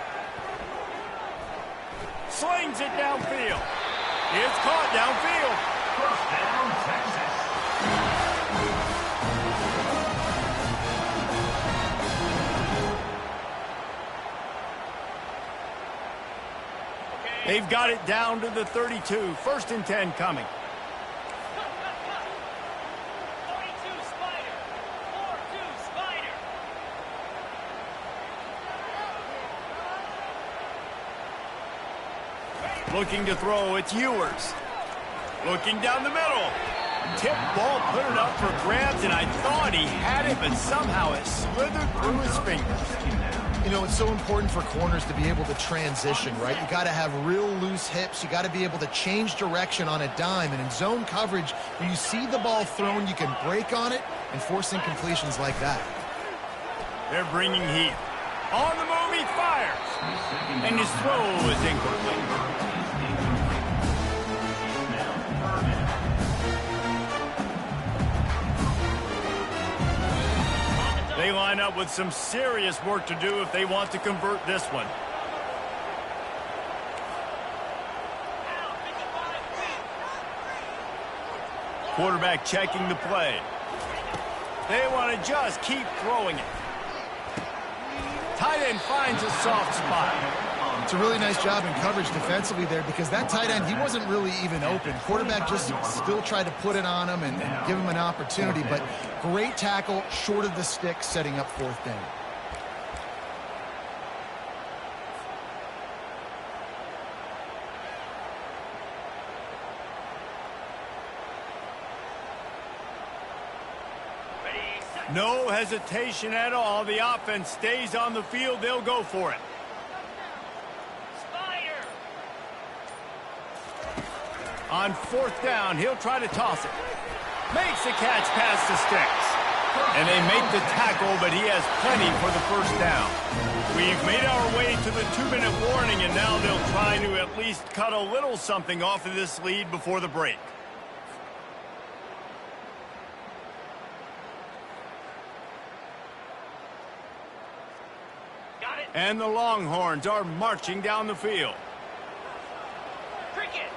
Slings it downfield. It's caught downfield. 1st down, Texas. They've got it down to the 32. 1st and 10 coming. 42 Spider. 4-2 Spider. Looking to throw, it's Ewers. Looking down the middle. Tip ball, put it up for grabs, and I thought he had it, but somehow it slithered through his fingers. You know, it's so important for corners to be able to transition, right? You got to have real loose hips. You got to be able to change direction on a dime. And in zone coverage, when you see the ball thrown, you can break on it and force incompletions like that. They're bringing heat. On the move, he fires. And his throw is incomplete. They line up with some serious work to do if they want to convert this one. Quarterback checking the play. They want to just keep throwing it. Tight end finds a soft spot. It's a really nice job in coverage defensively there because that tight end, he wasn't really even open. Quarterback just still tried to put it on him and give him an opportunity, but great tackle, short of the stick, setting up fourth down. No hesitation at all. The offense stays on the field. They'll go for it. Spider. On fourth down, he'll try to toss it. Makes the catch past the sticks. And they make the tackle, but he has plenty for the first down. We've made our way to the 2-minute warning, and now they'll try to at least cut a little something off of this lead before the break. And the Longhorns are marching down the field. Cricket.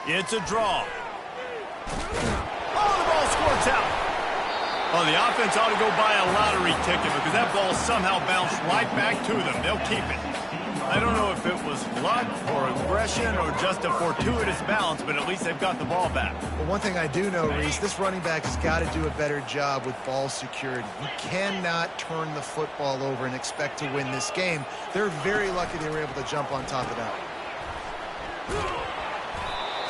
It's a draw. Oh, the ball squirts out. Oh, the offense ought to go buy a lottery ticket because that ball somehow bounced right back to them. They'll keep it. I don't know if it was luck or aggression or just a fortuitous bounce, but at least they've got the ball back. But one thing I do know, Reese, this running back has got to do a better job with ball security. You cannot turn the football over and expect to win this game. They're very lucky they were able to jump on top of that.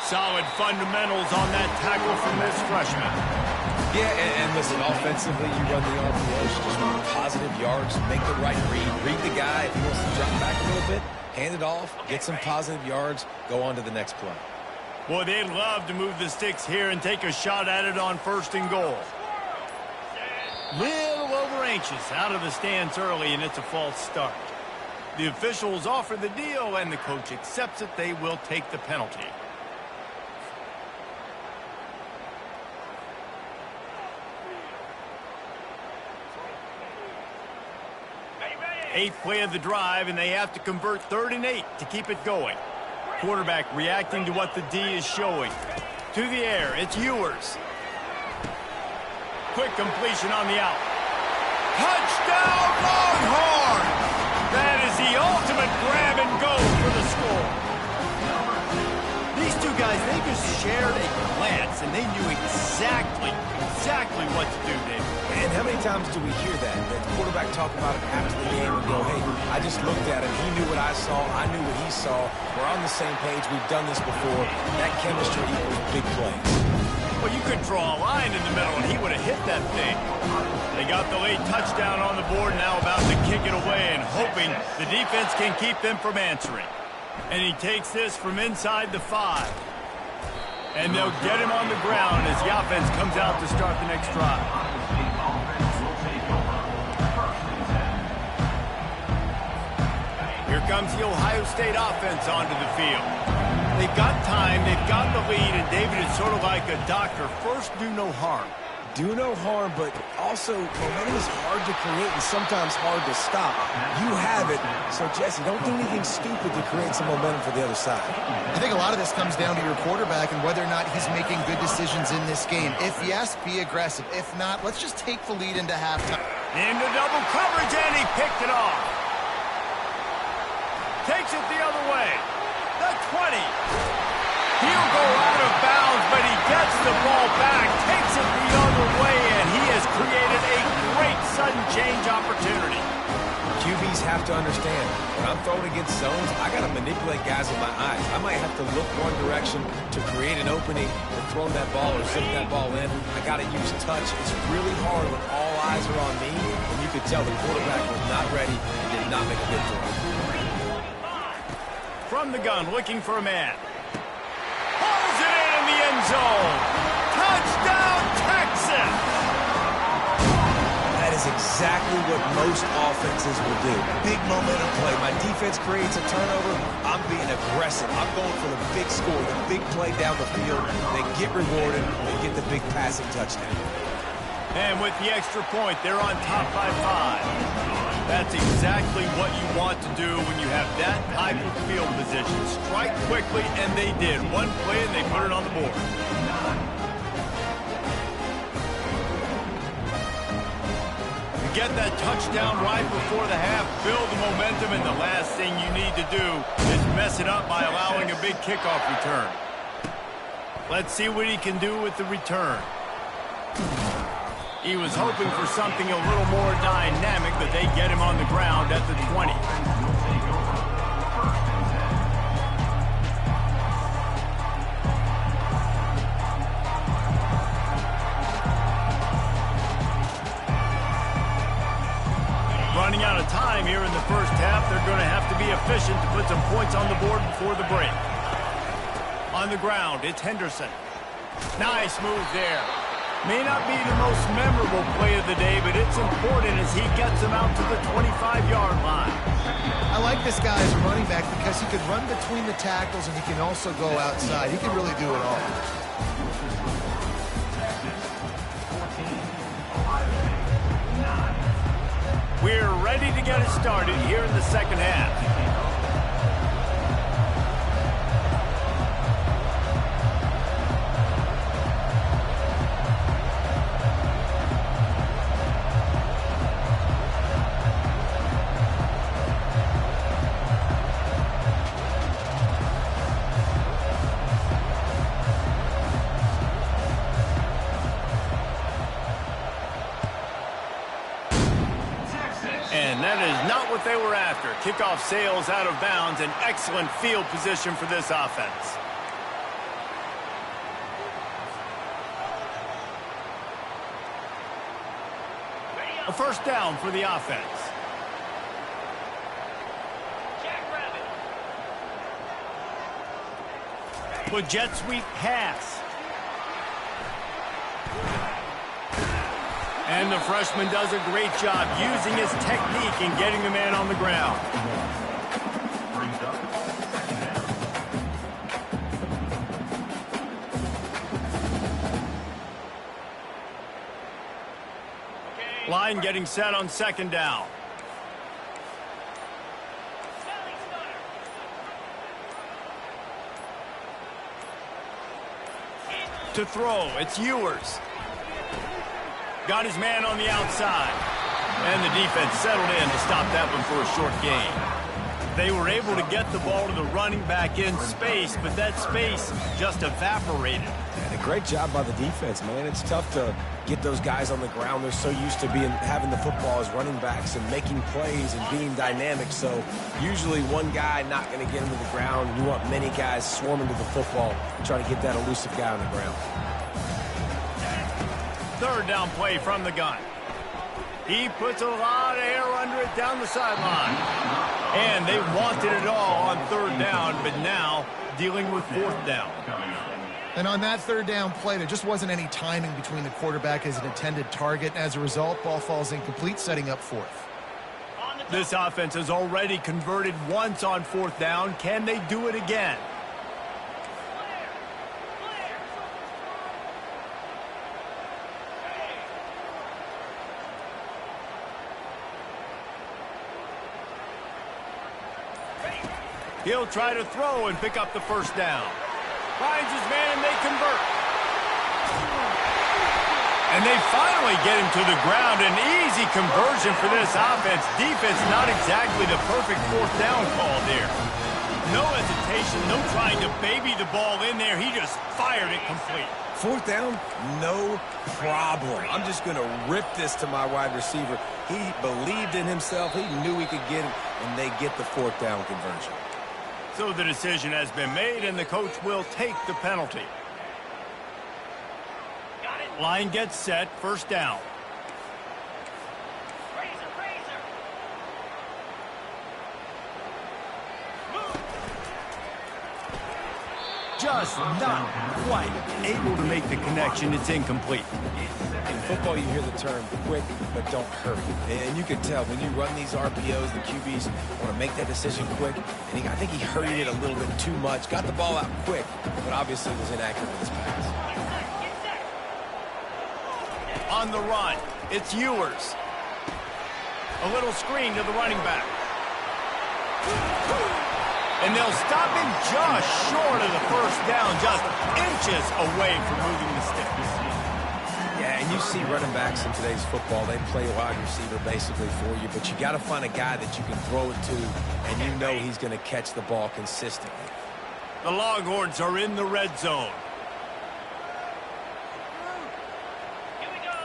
Solid fundamentals on that tackle from this freshman. Yeah, and listen, offensively, you run the RPOs, just run positive yards, make the right read the guy. If he wants to drop back a little bit, hand it off, get some positive yards, go on to the next play. Boy, they'd love to move the sticks here and take a shot at it on 1st and goal. Little over anxious, out of the stance early, and it's a false start. The officials offer the deal, and the coach accepts it. They will take the penalty. Eighth play of the drive, and they have to convert 3rd and 8 to keep it going. Quarterback reacting to what the D is showing. To the air, it's Ewers. Quick completion on the out. Touchdown, Longhorn! That is the ultimate grab and go for the score. These two guys, they just shared a glance, and they knew exactly what to do, David. And how many times do we hear that? The quarterback talk about it after the game and go, hey, I just looked at him. He knew what I saw. I knew what he saw. We're on the same page. We've done this before. That chemistry equals big plays. Well, you could draw a line in the middle, and he would have hit that thing. They got the late touchdown on the board, now about to kick it away and hoping the defense can keep them from answering. And he takes this from inside the 5. And they'll get him on the ground as the offense comes out to start the next drive. Here comes the Ohio State offense onto the field. They've got time, they've got the lead, and David is sort of like a doctor. First, do no harm. Do no harm, but also momentum is hard to create and sometimes hard to stop. You have it, so Jesse, don't do anything stupid to create some momentum for the other side. I think a lot of this comes down to your quarterback and whether or not he's making good decisions in this game. If yes, be aggressive. If not, let's just take the lead into halftime. Into double coverage, and he picked it off. Takes it the other way. The 20. He'll go out of bounds, but he gets the ball back, takes it the other way, and he has created a great sudden change opportunity. QBs have to understand, when I'm throwing against zones, I got to manipulate guys with my eyes. I might have to look one direction to create an opening or throw that ball or zip that ball in. I got to use touch. It's really hard when all eyes are on me, and you could tell the quarterback was not ready and did not make a good throw. From the gun, looking for a man. Pulls it in the end zone. Touchdown, Texas! That is exactly what most offenses will do. Big momentum play. My defense creates a turnover. I'm being aggressive. I'm going for the big score, the big play down the field. They get rewarded. They get the big passing touchdown. And with the extra point, they're on top by 5. That's exactly what you want to do when you have that type of field position. Strike quickly, and they did. One play, and they put it on the board. get that touchdown right before the half, build the momentum, and the last thing you need to do is mess it up by allowing a big kickoff return. Let's see what he can do with the return. He was hoping for something a little more dynamic, but they get him on the ground at the 20. Running out of time here in the first half, they're going to have to be efficient to put some points on the board before the break. On the ground, it's Henderson. Nice move there. May not be the most memorable play of the day, but it's important as he gets them out to the 25-yard line. I like this guy as a running back because he could run between the tackles and he can also go outside. He can really do it all. We're ready to get it started here in the second half. And that is not what they were after. Kickoff sails out of bounds, an excellent field position for this offense. A first down for the offense. With jet sweep pass. And the freshman does a great job using his technique and getting the man on the ground. Line getting set on second down. To throw, it's Ewers. Got his man on the outside. And the defense settled in to stop that one for a short gain. They were able to get the ball to the running back in space, but that space just evaporated. And a great job by the defense, man. It's tough to get those guys on the ground. They're so used to having the football as running backs and making plays and being dynamic. So usually one guy not going to get him to the ground. You want many guys swarming to the football, trying to get that elusive guy on the ground. Third down play from the gun. He puts a lot of air under it down the sideline. And they wanted it all on third down, but now dealing with fourth down. And on that third down play, there just wasn't any timing between the quarterback as an intended target. As a result, ball falls incomplete, setting up fourth. This offense has already converted once on fourth down. Can they do it again? He'll try to throw and pick up the first down. Finds his man and they convert. And they finally get him to the ground. An easy conversion for this offense. Defense not exactly the perfect fourth down call there. No hesitation, no trying to baby the ball in there. He just fired it complete. Fourth down, no problem. I'm just going to rip this to my wide receiver. He believed in himself. He knew he could get it, and they get the fourth down conversion. So the decision has been made, and the coach will take the penalty. Line gets set, first down. Just not quite able to make the connection. It's incomplete. In football, you hear the term quick, but don't hurry. And you can tell when you run these RPOs, the QBs want to make that decision quick. And I think he hurried it a little bit too much. Got the ball out quick, but obviously was inaccurate with his pass. On the run, it's Ewers. A little screen to the running back. And they'll stop him just short of the first down, just inches away from moving the sticks. Yeah, and you see running backs in today's football, they play wide receiver basically for you, but you got to find a guy that you can throw it to, and you know he's going to catch the ball consistently. The Longhorns are in the red zone. Here we go.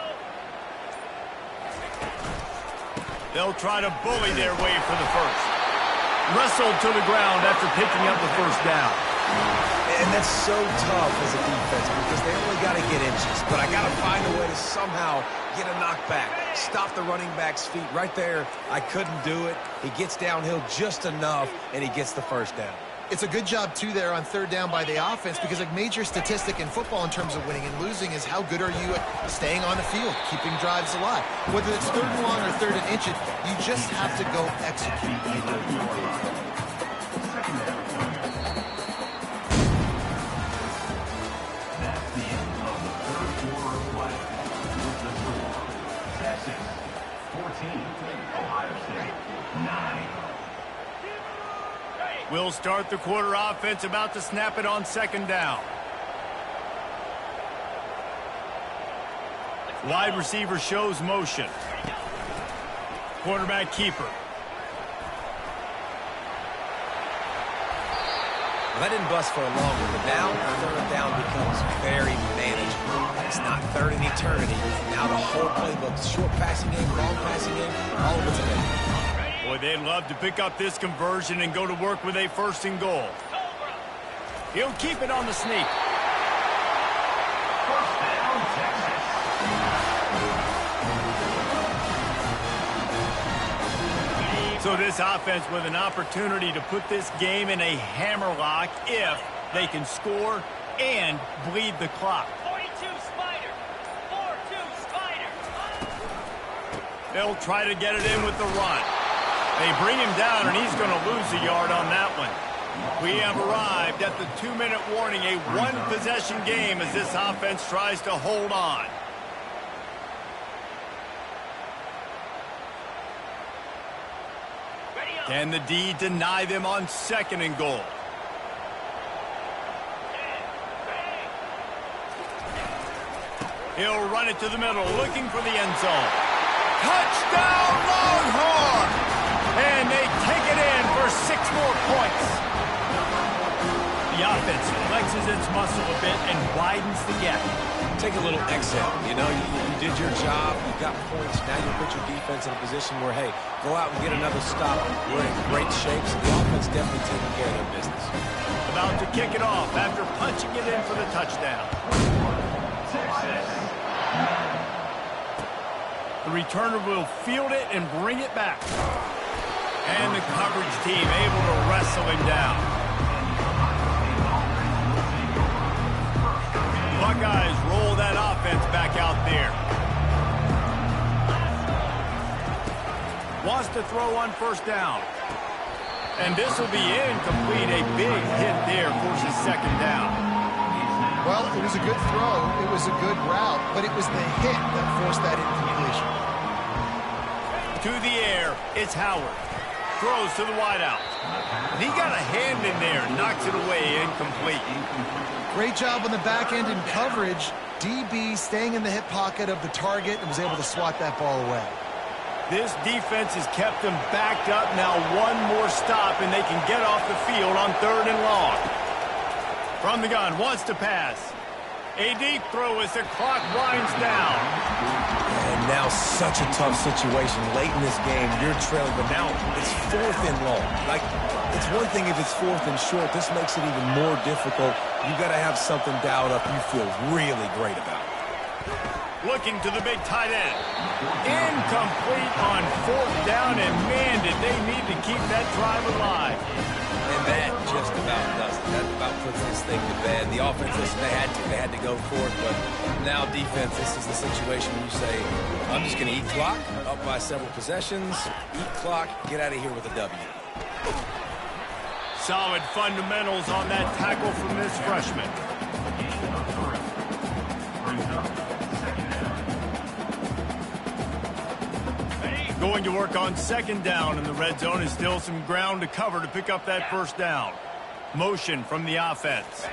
They'll try to bully their way for the first. Wrestled to the ground after picking up the first down. And that's so tough as a defense because they only got to get inches. But I got to find a way to somehow get a knockback, stop the running back's feet right there. I couldn't do it. He gets downhill just enough, and he gets the first down. It's a good job, too, there on third down by the offense because a major statistic in football in terms of winning and losing is how good are you at staying on the field, keeping drives alive. Whether it's third and long or third and inches, you just have to go execute. We'll start the quarter offense, about to snap it on second down. Wide receiver shows motion. Quarterback keeper. Well, that didn't bust for a long one, but now third down becomes very manageable. It's not third in eternity. Now the whole playbook, short passing game, long passing game, all of it's available. Boy, they'd love to pick up this conversion and go to work with a first and goal. He'll keep it on the sneak. First down, Texas. So this offense with an opportunity to put this game in a hammerlock if they can score and bleed the clock. 42 Spider. 4-2 Spider. They'll try to get it in with the run. They bring him down, and he's going to lose a yard on that one. We have arrived at the 2-minute warning, a one-possession game as this offense tries to hold on. Can the D deny them on second and goal? He'll run it to the middle, looking for the end zone. Touchdown, Longhorn! And they take it in for 6 more points. The offense flexes its muscle a bit and widens the gap. Take a little exhale. You know, you did your job. You got points. Now you put your defense in a position where, hey, go out and get another stop. We're in great shape, so the offense definitely taking care of their business. About to kick it off after punching it in for the touchdown. The returner will field it and bring it back. And the coverage team able to wrestle him down. Buckeyes roll that offense back out there. Wants to throw on first down. And this will be incomplete. A big hit there forces second down. Well, it was a good throw. It was a good route, but it was the hit that forced that incompletion. To the air, it's Howard. Throws to the wideout. And he got a hand in there, knocks it away, incomplete. Great job on the back end in coverage. DB staying in the hip pocket of the target and was able to swat that ball away. This defense has kept them backed up. Now one more stop, and they can get off the field on third and long. From the gun, wants to pass. A deep throw as the clock winds down. And now such a tough situation late in this game. You're trailing, but now it's fourth and long. Like, it's one thing if it's fourth and short. This makes it even more difficult. You got to have something dialed up you feel really great about. Looking to the big tight end. Incomplete on fourth down, and man, did they need to keep that drive alive. And that just about does it. That about puts this thing to bed. The offense, listen, they had to go for it, but now defense, this is the situation where you say, I'm just going to eat clock, up by several possessions, eat clock, get out of here with a W. Solid fundamentals on that tackle from this freshman. Going to work on second down in the red zone, is still some ground to cover to pick up that first down. Motion from the offense.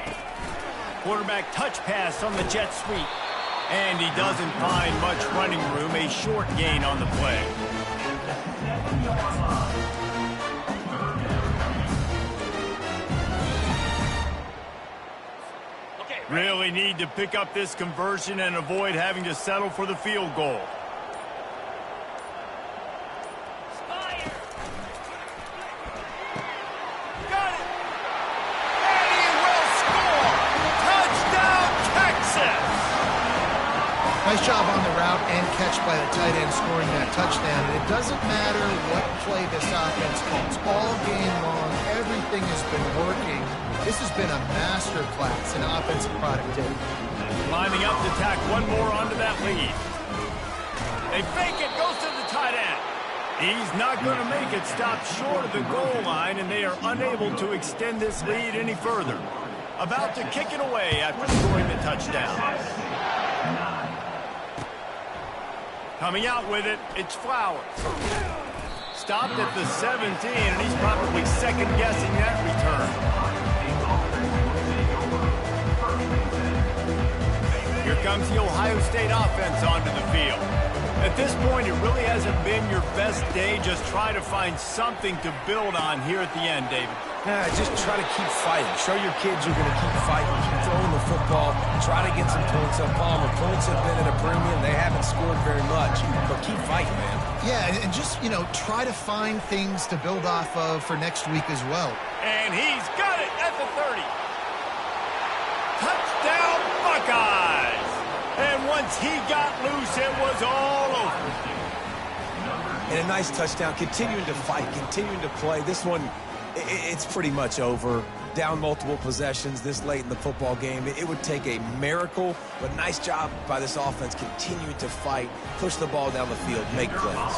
Quarterback touch pass on the jet sweep. And he doesn't find much running room, a short gain on the play. Really need to pick up this conversion and avoid having to settle for the field goal. Got it. And he will score! Touchdown, Texas! Nice job on the route and catch by the tight end scoring that touchdown. And it doesn't matter what play this offense calls. All game long, everything has been working. This has been a master class in offensive productivity. Lining up to tack one more onto that lead. They fake it, goes to the tight end. He's not going to make it, stop short of the goal line, and they are unable to extend this lead any further. About to kick it away after scoring the touchdown. Coming out with it, it's Flowers. Stopped at the 17, and he's probably second-guessing that return. Here comes the Ohio State offense onto the field. At this point, it really hasn't been your best day. Just try to find something to build on here at the end, David. Just try to keep fighting. Show your kids you're going to keep fighting. Keep throwing the football. Try to get some points up. Palmer, points have been at a premium. They haven't scored very much. But keep fighting, man. Yeah, and just, try to find things to build off of for next week as well. And he's got it at the 30. Touchdown, Buckeyes! And once he got loose, it was all over. And a nice touchdown. Continuing to fight, continuing to play. This one, it's pretty much over. Down multiple possessions this late in the football game. It would take a miracle, but nice job by this offense continuing to fight, push the ball down the field, make plays.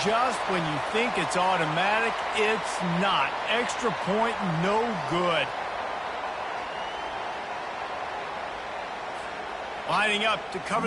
Just when you think it's automatic, it's not. Extra point, no good. Lining up to cover